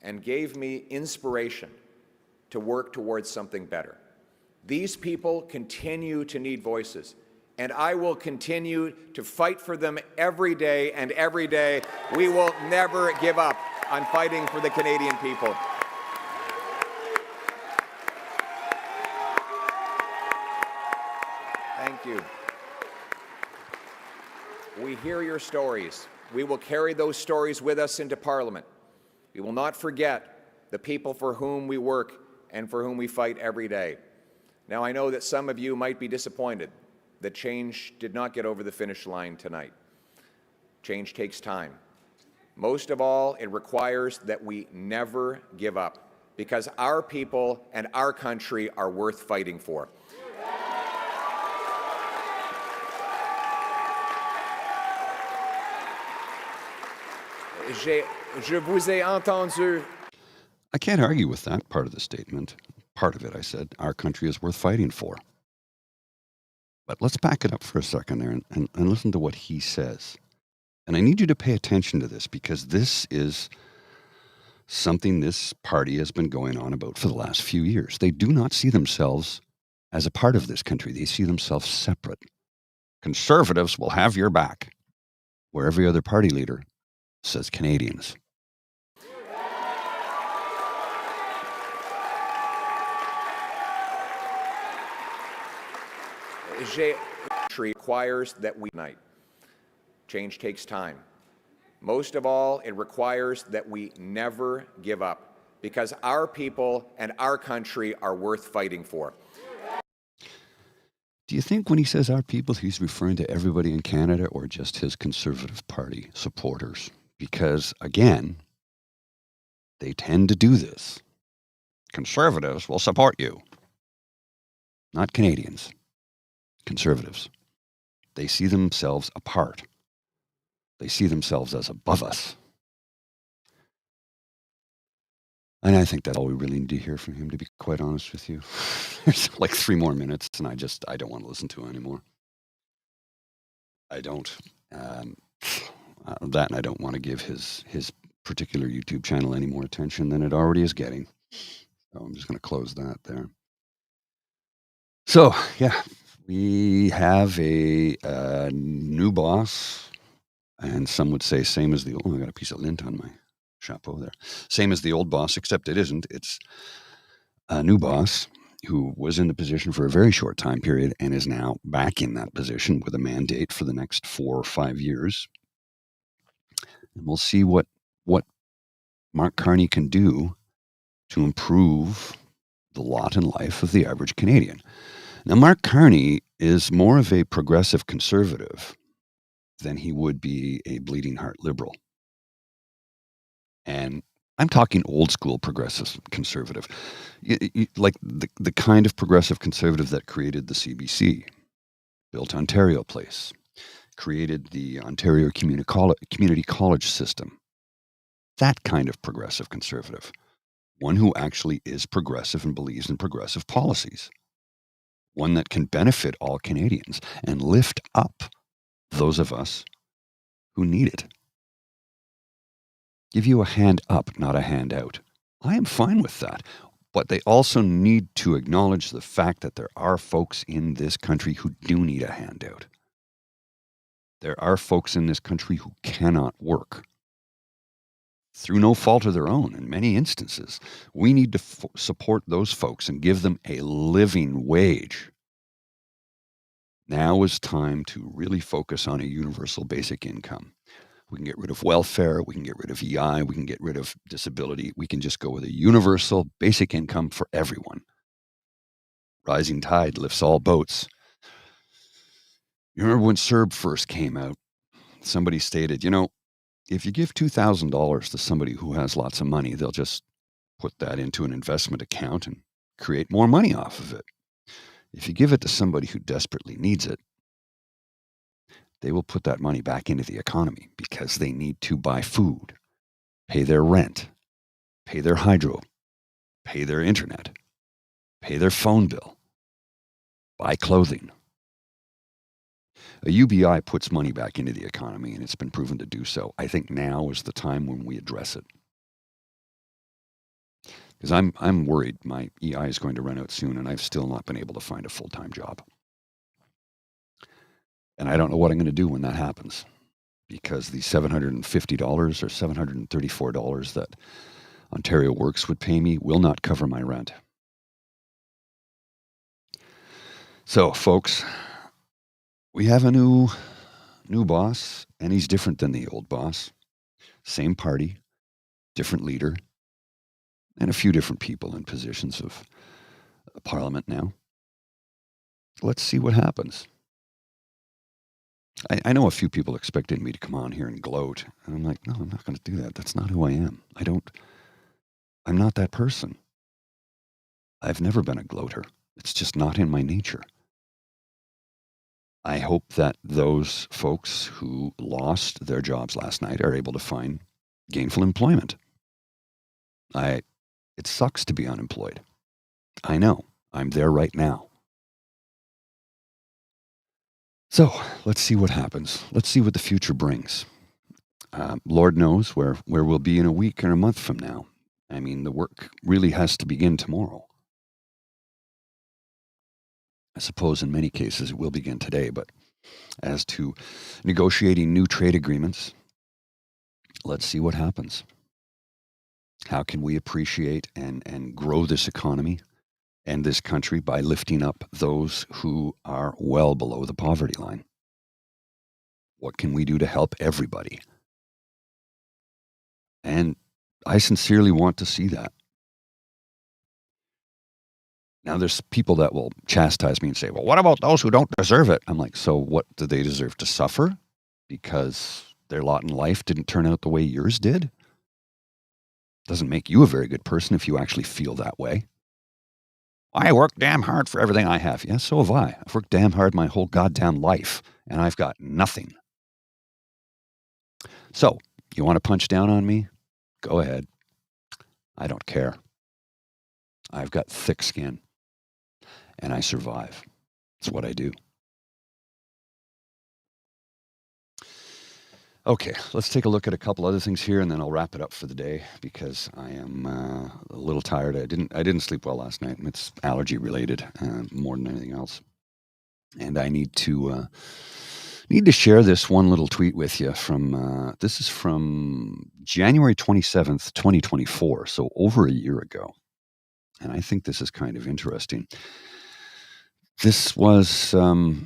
Speaker 7: and gave me inspiration to work towards something better. These people continue to need voices, and I will continue to fight for them every day, and every day we will never give up on fighting for the Canadian people. Thank you. We hear your stories. We will carry those stories with us into Parliament. We will not forget the people for whom we work and for whom we fight every day. Now, I know that some of you might be disappointed that change did not get over the finish line tonight. Change takes time. Most of all, it requires that we never give up, because our people and our country are worth fighting for. Je vous ai entendu.
Speaker 3: I can't argue with that part of the statement. Part of it, I said, our country is worth fighting for. But let's back it up for a second there and listen to what he says. And I need you to pay attention to this, because this is something this party has been going on about for the last few years. They do not see themselves as a part of this country. They see themselves separate. Conservatives will have your back, where every other party leader says Canadians.
Speaker 7: Requires that we unite. Change takes time. Most of all, it requires that we never give up, because our people and our country are worth fighting for.
Speaker 3: Do you think when he says our people, he's referring to everybody in Canada or just his Conservative Party supporters? Because, again, they tend to do this. Conservatives will support you. Not Canadians. Conservatives. They see themselves apart. They see themselves as above us. And I think that's all we really need to hear from him, to be quite honest with you. There's like 3 more minutes, and I don't want to listen to it anymore. I don't. That, and I don't want to give his particular YouTube channel any more attention than it already is getting. So I'm just going to close that there. So, yeah, we have a new boss, and some would say same as the old. I got a piece of lint on my chapeau there. Same as the old boss, except it isn't. It's a new boss who was in the position for a very short time period and is now back in that position with a mandate for the next 4 or 5 years. And we'll see what Mark Carney can do to improve the lot and life of the average Canadian. Now, Mark Carney is more of a progressive conservative than he would be a bleeding heart liberal. And I'm talking old school progressive conservative, like the kind of progressive conservative that created the CBC, built Ontario Place, created the Ontario Community College system. That kind of progressive conservative, one who actually is progressive and believes in progressive policies, one that can benefit all Canadians and lift up those of us who need it. Give you a hand up, not a handout. I am fine with that. But they also need to acknowledge the fact that there are folks in this country who do need a handout. There are folks in this country who cannot work through no fault of their own in many instances. We need to support those folks and give them a living wage. Now is time to really focus on a universal basic income. We can get rid of welfare, we can get rid of EI, we can get rid of disability. We can just go with a universal basic income for everyone. Rising tide lifts all boats. You remember when CERB first came out, somebody stated, if you give $2,000 to somebody who has lots of money, they'll just put that into an investment account and create more money off of it. If you give it to somebody who desperately needs it, they will put that money back into the economy because they need to buy food, pay their rent, pay their hydro, pay their internet, pay their phone bill, buy clothing. A UBI puts money back into the economy, and it's been proven to do so. I think now is the time when we address it. Because I'm worried my EI is going to run out soon, and I've still not been able to find a full-time job. And I don't know what I'm going to do when that happens, because the $750 or $734 that Ontario Works would pay me will not cover my rent. So, folks, we have a new boss, and he's different than the old boss. Same party, different leader, and a few different people in positions of parliament now. Let's see what happens. I know a few people expected me to come on here and gloat. And I'm like, no, I'm not going to do that. That's not who I am. I'm not that person. I've never been a gloater. It's just not in my nature. I hope that those folks who lost their jobs last night are able to find gainful employment. It sucks to be unemployed. I know. I'm there right now. So let's see what happens. Let's see what the future brings. Lord knows where we'll be in a week or a month from now. I mean, the work really has to begin tomorrow. I suppose in many cases it will begin today, but as to negotiating new trade agreements, let's see what happens. How can we appreciate and grow this economy and this country by lifting up those who are well below the poverty line? What can we do to help everybody? And I sincerely want to see that. Now, there's people that will chastise me and say, well, what about those who don't deserve it? I'm like, so what do they deserve? To suffer because their lot in life didn't turn out the way yours did? Doesn't make you a very good person if you actually feel that way. I work damn hard for everything I have. Yeah, so have I. I've worked damn hard my whole goddamn life, and I've got nothing. So, you want to punch down on me? Go ahead. I don't care. I've got thick skin, and I survive. It's what I do. Okay, let's take a look at a couple other things here, and then I'll wrap it up for the day because I am a little tired. I didn't sleep well last night. It's allergy related more than anything else, and I need to share this one little tweet with you from this is from January 27th, 2024, so over a year ago, and I think this is kind of interesting. This was so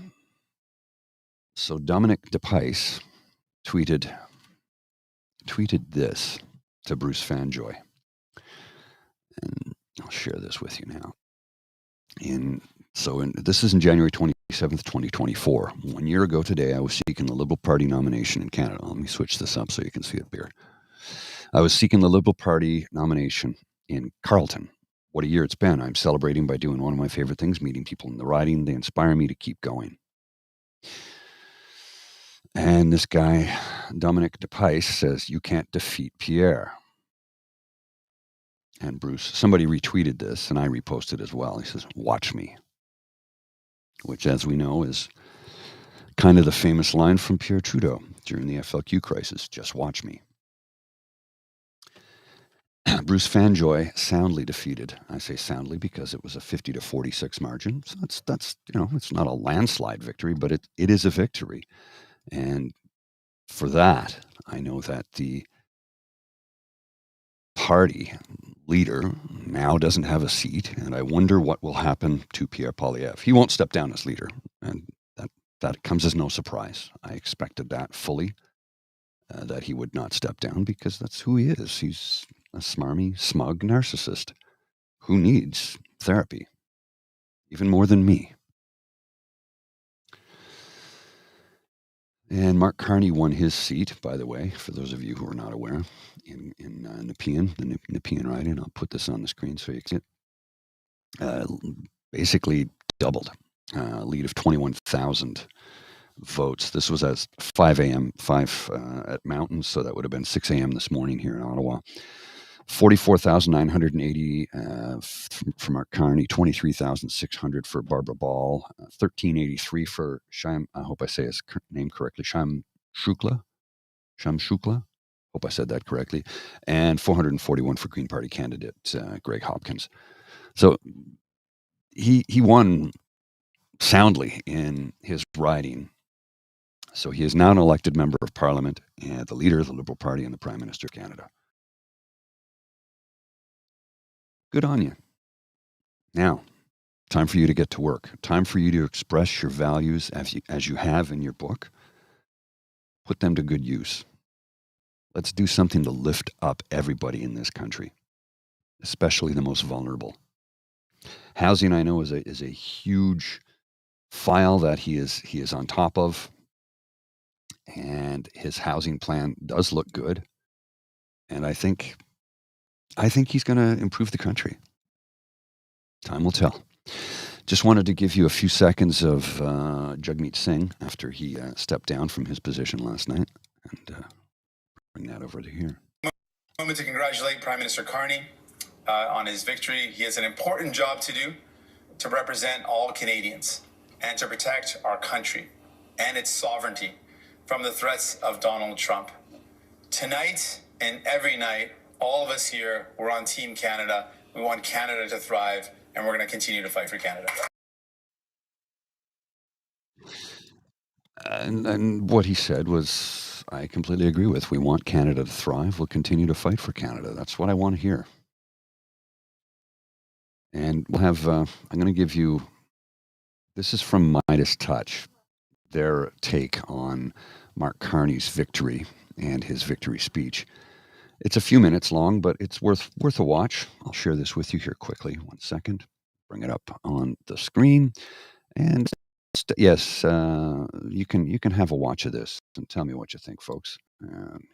Speaker 3: Dominic DePice tweeted this. to Bruce Fanjoy. And I'll share this with you now. This is in January 27th, 2024. 1 year ago today, I was seeking the Liberal Party nomination in Canada. Let me switch this up so you can see it here. I was seeking the Liberal Party nomination in Carleton. What a year it's been. I'm celebrating by doing one of my favorite things, meeting people in the riding. They inspire me to keep going. And this guy, Dominic DePice, says, you can't defeat Pierre. And Bruce, somebody retweeted this, and I reposted as well. He says, watch me. Which, as we know, is kind of the famous line from Pierre Trudeau during the FLQ crisis, just watch me. Bruce Fanjoy soundly defeated. I say soundly because it was a 50-46 margin. So that's it's not a landslide victory, but it is a victory. And for that, I know that the party leader now doesn't have a seat, and I wonder what will happen to Pierre Poilievre. He won't step down as leader, and that comes as no surprise. I expected that fully, that he would not step down, because that's who he is. He's a smarmy, smug narcissist who needs therapy, even more than me. And Mark Carney won his seat, by the way, for those of you who are not aware, in Nepean, the Nepean riding. I'll put this on the screen so you can see it. Basically doubled, a lead of 21,000 votes. This was at 5 a.m., 5 at Mountain, so that would have been 6 a.m. this morning here in Ottawa. 44,980 for Mark Carney, 23,600 for Barbara Ball, 1,383 for Sham, I hope I say his name correctly, Sham Shukla. Hope I said that correctly. And 441 for Green Party candidate Greg Hopkins. So he won soundly in his riding. So he is now an elected member of Parliament and the leader of the Liberal Party and the Prime Minister of Canada. Good on you. Now, time for you to get to work. Time for you to express your values as you have in your book. Put them to good use. Let's do something to lift up everybody in this country, especially the most vulnerable. Housing, I know, is a huge file that he is on top of, and his housing plan does look good. And I think he's going to improve the country. Time will tell. Just wanted to give you a few seconds of Jagmeet Singh after he stepped down from his position last night, and bring that over to here.
Speaker 8: Moment to congratulate Prime Minister Carney on his victory. He has an important job to do to represent all Canadians and to protect our country and its sovereignty from the threats of Donald Trump. Tonight and every night, all of us here, we're on Team Canada. We want Canada to thrive, and we're going to continue to fight for Canada.
Speaker 3: And what he said was, I completely agree with. We want Canada to thrive. We'll continue to fight for Canada. That's what I want to hear. And we'll have, I'm going to give you, this is from Midas Touch, their take on Mark Carney's victory and his victory speech. It's a few minutes long, but it's worth a watch. I'll share this with you here quickly. 1 second. Bring it up on the screen. And yes, you can have a watch of this and tell me what you think, folks.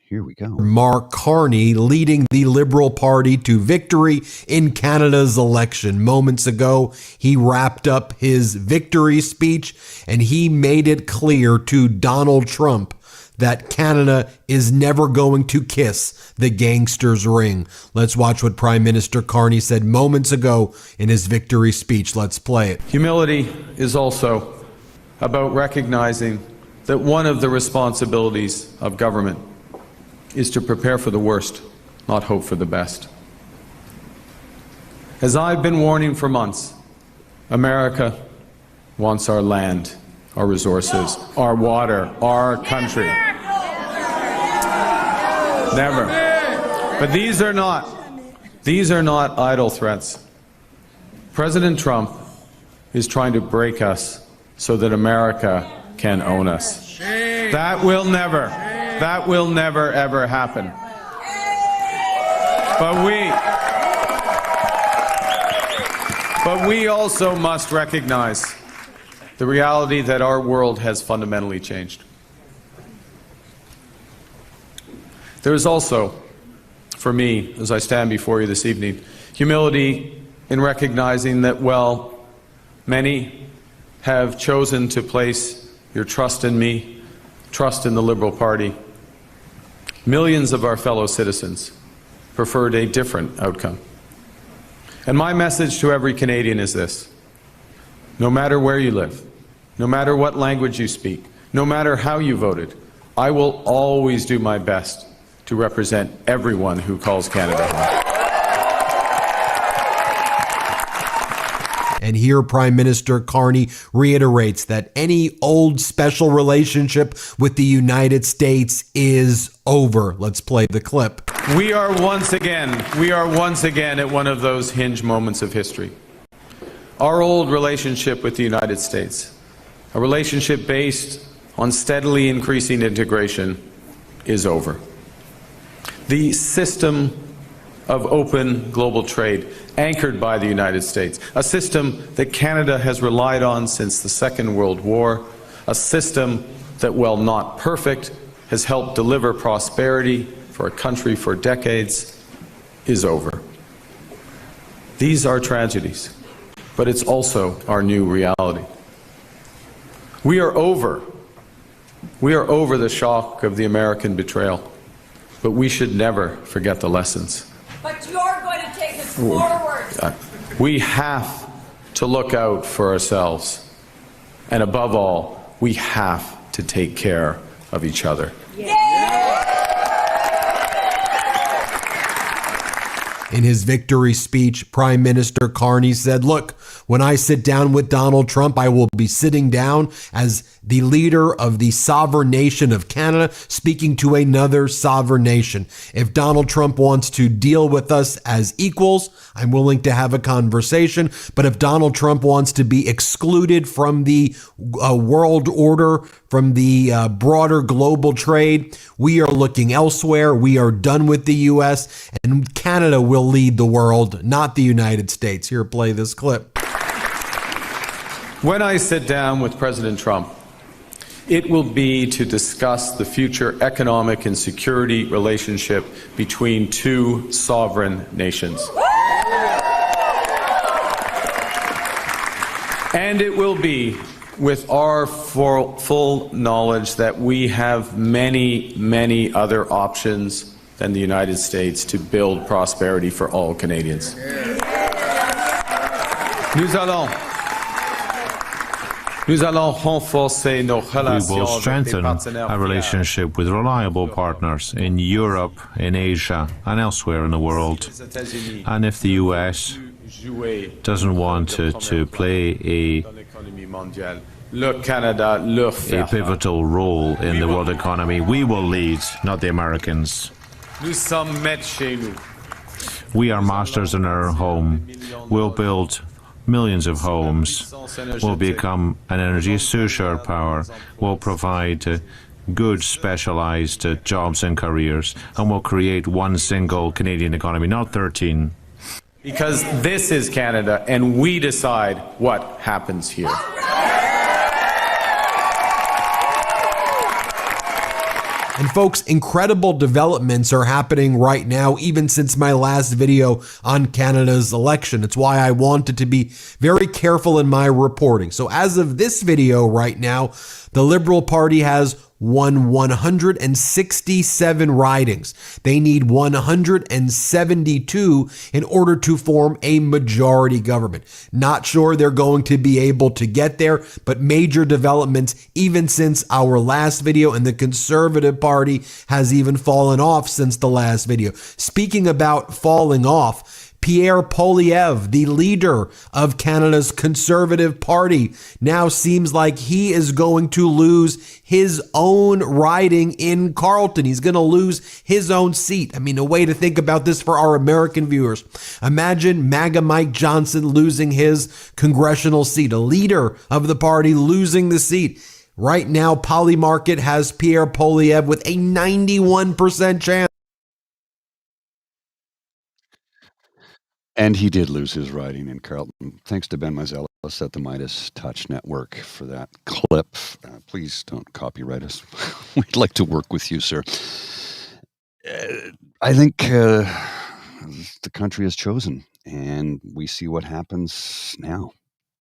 Speaker 3: Here we go.
Speaker 9: Mark Carney leading the Liberal Party to victory in Canada's election. Moments ago, he wrapped up his victory speech, and he made it clear to Donald Trump that Canada is never going to kiss the gangster's ring. Let's watch what Prime Minister Carney said moments ago in his victory speech. Let's play it.
Speaker 10: Humility is also about recognizing that one of the responsibilities of government is to prepare for the worst, not hope for the best. As I've been warning for months, America wants our land, our resources, our water, our country. Never. But these are not idle threats. President Trump is trying to break us so that America can own us. That will never ever happen. But we also must recognize the reality that our world has fundamentally changed. There is also, for me, as I stand before you this evening, humility in recognizing that, well, many have chosen to place your trust in me, trust in the Liberal Party. Millions of our fellow citizens preferred a different outcome. And my message to every Canadian is this: no matter where you live, no matter what language you speak, no matter how you voted, I will always do my best to represent everyone who calls Canada home.
Speaker 9: And here Prime Minister Carney reiterates that any old special relationship with the United States is over. Let's play the clip.
Speaker 10: We are once again at one of those hinge moments of history. Our old relationship with the United States, a relationship based on steadily increasing integration, is over. The system of open global trade, anchored by the United States, a system that Canada has relied on since the Second World War, a system that, while not perfect, has helped deliver prosperity for a country for decades, is over. These are tragedies, but it's also our new reality. We are over the shock of the American betrayal, but we should never forget the lessons.
Speaker 11: But you're going to take us forward.
Speaker 10: We have to look out for ourselves. And above all, we have to take care of each other.
Speaker 9: In his victory speech, Prime Minister Carney said, look, when I sit down with Donald Trump, I will be sitting down as the leader of the sovereign nation of Canada, speaking to another sovereign nation. If Donald Trump wants to deal with us as equals, I'm willing to have a conversation. But if Donald Trump wants to be excluded from the world order, from the broader global trade, we are looking elsewhere. We are done with the U.S., and Canada will lead the world, not the United States. Here, play this clip.
Speaker 10: When I sit down with President Trump, it will be to discuss the future economic and security relationship between two sovereign nations. And it will be with our full knowledge that we have many, many other options than the United States to build prosperity for all Canadians. Nous allons renforcer nos relations.
Speaker 12: We will strengthen our relationship with reliable partners in Europe, in Asia, and elsewhere in the world. And if the US doesn't want to play a pivotal role in the world economy, we will lead, not the Americans. We are masters in our home. We'll build millions of homes. We'll become an energy superpower. We'll provide good specialized jobs and careers, and we'll create one single Canadian economy, not 13.
Speaker 10: Because this is Canada, and we decide what happens here.
Speaker 9: And folks, incredible developments are happening right now, even since my last video on Canada's election. It's why I wanted to be very careful in my reporting. So as of this video right now, the Liberal Party has won 167 ridings. They need 172 in order to form a majority government. Not sure they're going to be able to get there, but major developments even since our last video, and the Conservative Party has even fallen off since the last video. Speaking about falling off, Pierre Poilievre, the leader of Canada's Conservative Party, now seems like he is going to lose his own riding in Carleton. He's going to lose his own seat. I mean, a way to think about this for our American viewers. Imagine MAGA Mike Johnson losing his congressional seat, a leader of the party losing the seat. Right now, Polymarket has Pierre Poilievre with a 91% chance.
Speaker 3: And he did lose his riding in Carleton. Thanks to Ben Mizella at the Midas Touch Network for that clip. Please don't copyright us. We'd like to work with you, sir. I think the country has chosen, and we see what happens now.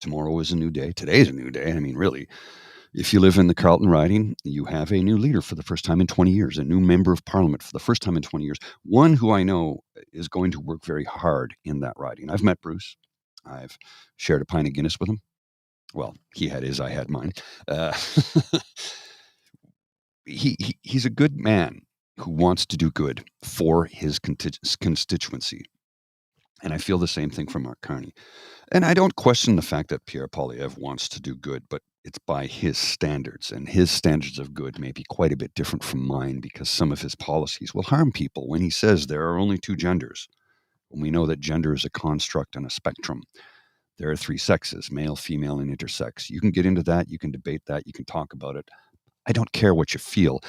Speaker 3: Tomorrow is a new day. Today is a new day. I mean, really, if you live in the Carleton Riding, you have a new leader for the first time in 20 years, a new member of parliament for the first time in 20 years, one who I know is going to work very hard in that riding. I've met Bruce. I've shared a pint of Guinness with him. Well, he had his, I had mine. He's a good man who wants to do good for his constituency. And I feel the same thing from Mark Carney. And I don't question the fact that Pierre Poilievre wants to do good, but it's by his standards. And his standards of good may be quite a bit different from mine because some of his policies will harm people when he says there are only two genders. When we know that gender is a construct and a spectrum. There are three sexes, male, female, and intersex. You can get into that. You can debate that. You can talk about it. I don't care what you feel.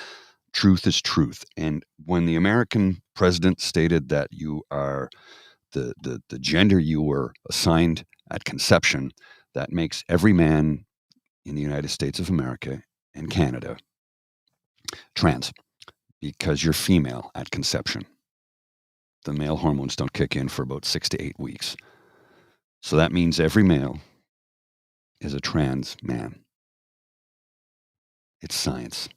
Speaker 3: Truth is truth. And when the American president stated that you are the gender you were assigned at conception, that makes every man in the United States of America and Canada trans because you're female at conception. The male hormones don't kick in for about 6 to 8 weeks. So that means every male is a trans man. It's science.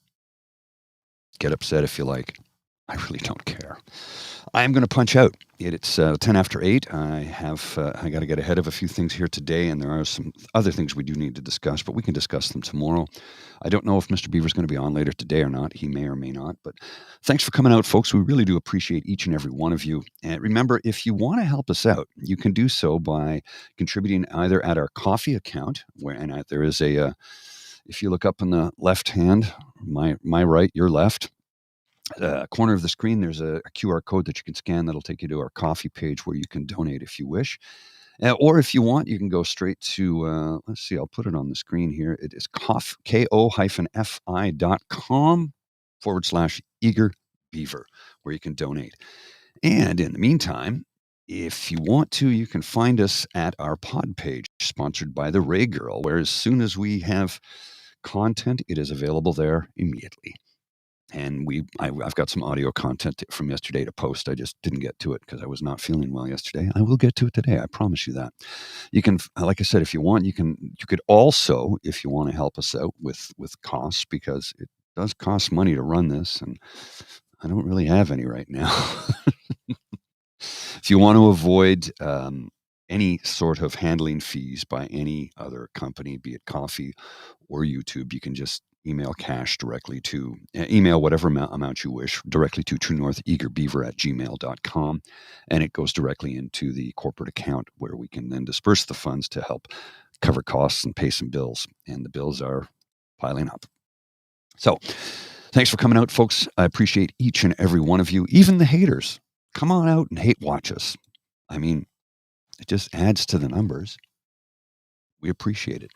Speaker 3: Get upset if you like. I really don't care. I'm going to punch out. It's 10 after 8. I got to get ahead of a few things here today, and there are some other things we do need to discuss, but we can discuss them tomorrow. I don't know if Mr. Beaver's going to be on later today or not. He may or may not, but thanks for coming out, folks. We really do appreciate each and every one of you. And remember, if you want to help us out, you can do so by contributing either at our coffee account, and there is a, if you look up in the left hand, my right, your left, corner of the screen, there's a QR code that you can scan that'll take you to our coffee page where you can donate if you wish. Or if you want, you can go straight to, let's see, I'll put it on the screen here. It is ko-fi.com/eagerbeaver, where you can donate. And in the meantime, if you want to, you can find us at our pod page, sponsored by the Ray Girl, where as soon as we have content, it is available there immediately. And I've got some audio content from yesterday to post. I just didn't get to it because I was not feeling well yesterday. I will get to it today. I promise you that. You can, like I said, if you want, you could also, if you want to help us out with costs, because it does cost money to run this, and I don't really have any right now. If you want to avoid any sort of handling fees by any other company, be it coffee or YouTube, you can just email cash directly to, email whatever amount you wish directly to truenortheagerbeaver@gmail.com, and it goes directly into the corporate account where we can then disperse the funds to help cover costs and pay some bills, and the bills are piling up. So thanks for coming out, folks. I appreciate each and every one of you, even the haters. Come on out and hate watch us. I mean, it just adds to the numbers. We appreciate it.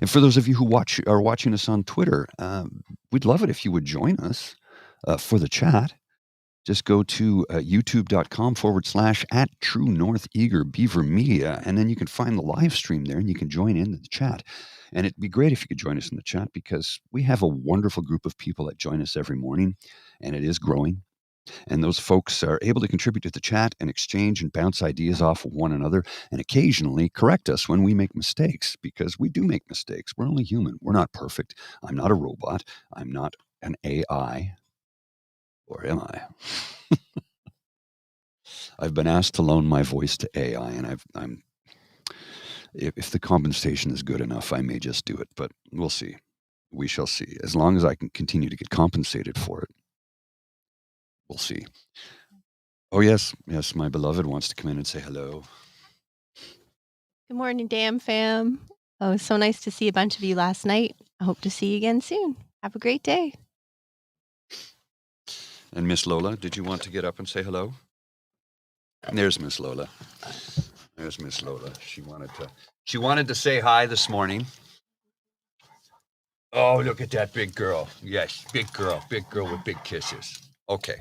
Speaker 3: And for those of you who are watching us on Twitter, we'd love it if you would join us for the chat. Just go to youtube.com/@truenortheagerbeavermedia, and then you can find the live stream there, and you can join in the chat. And it'd be great if you could join us in the chat, because we have a wonderful group of people that join us every morning, and it is growing. And those folks are able to contribute to the chat and exchange and bounce ideas off of one another, and occasionally correct us when we make mistakes, because we do make mistakes. We're only human. We're not perfect. I'm not a robot. I'm not an AI. Or am I? I've been asked to loan my voice to AI, and if the compensation is good enough, I may just do it, but we'll see. We shall see. As long as I can continue to get compensated for it, we'll see. Oh, yes, my beloved wants to come in and say hello.
Speaker 13: Good morning, Damn Fam. Oh, it was so nice to see a bunch of you last night. I hope to see you again soon. Have a great day.
Speaker 3: And Miss Lola, did you want to get up and say hello? There's Miss Lola. There's Miss Lola. She wanted to say hi this morning. Oh, look at that big girl. Yes, big girl with big kisses. Okay.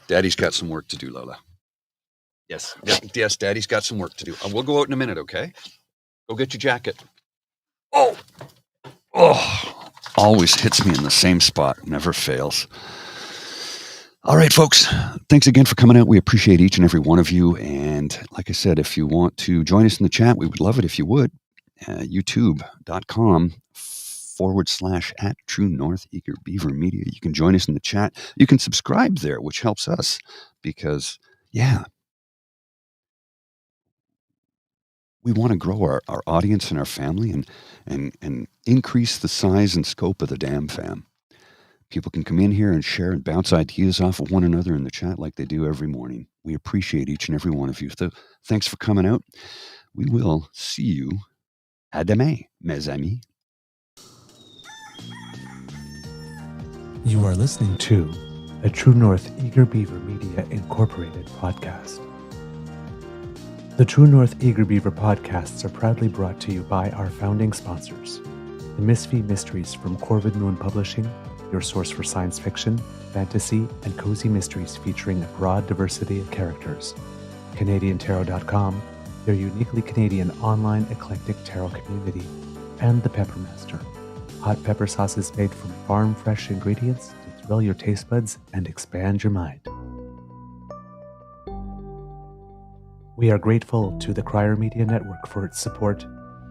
Speaker 3: Daddy's got some work to do, Lola. Yes, yes, Daddy's got some work to do. We'll go out in a minute, okay? Go get your jacket. Oh, always hits me in the same spot. Never fails. All right, folks. Thanks again for coming out. We appreciate each and every one of you. And like I said, if you want to join us in the chat, we would love it if you would. YouTube.com/@truenortheagerbeaver media. You can join us in the chat. You can subscribe there, which helps us because, we want to grow our audience and our family and increase the size and scope of the Damn Fam. People can come in here and share and bounce ideas off of one another in the chat like they do every morning. We appreciate each and every one of you. Thanks for coming out. We will see you à demain, mes amis.
Speaker 2: You are listening to a True North Eager Beaver Media Incorporated podcast. The True North Eager Beaver podcasts are proudly brought to you by our founding sponsors, the Misfit Mysteries from Corvid Moon Publishing, your source for science fiction, fantasy, and cozy mysteries featuring a broad diversity of characters. CanadianTarot.com, their uniquely Canadian online eclectic tarot community, and The Pepper Master, hot pepper sauces made from farm fresh ingredients to thrill your taste buds and expand your mind. We are grateful to the Crier Media Network for its support,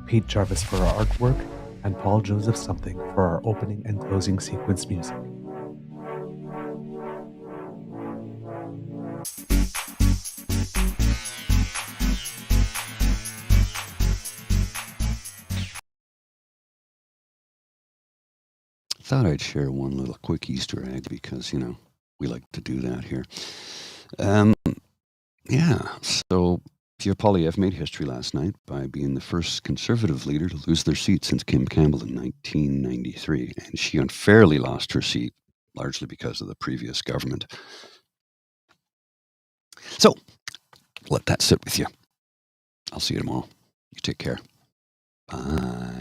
Speaker 2: Pete Jarvis for our artwork, and Paul Joseph Something for our opening and closing sequence music.
Speaker 3: Thought I'd share one little quick Easter egg because, we like to do that here. So Pierre Poilievre made history last night by being the first Conservative leader to lose their seat since Kim Campbell in 1993, and she unfairly lost her seat, largely because of the previous government. So, let that sit with you. I'll see you tomorrow. You take care. Bye.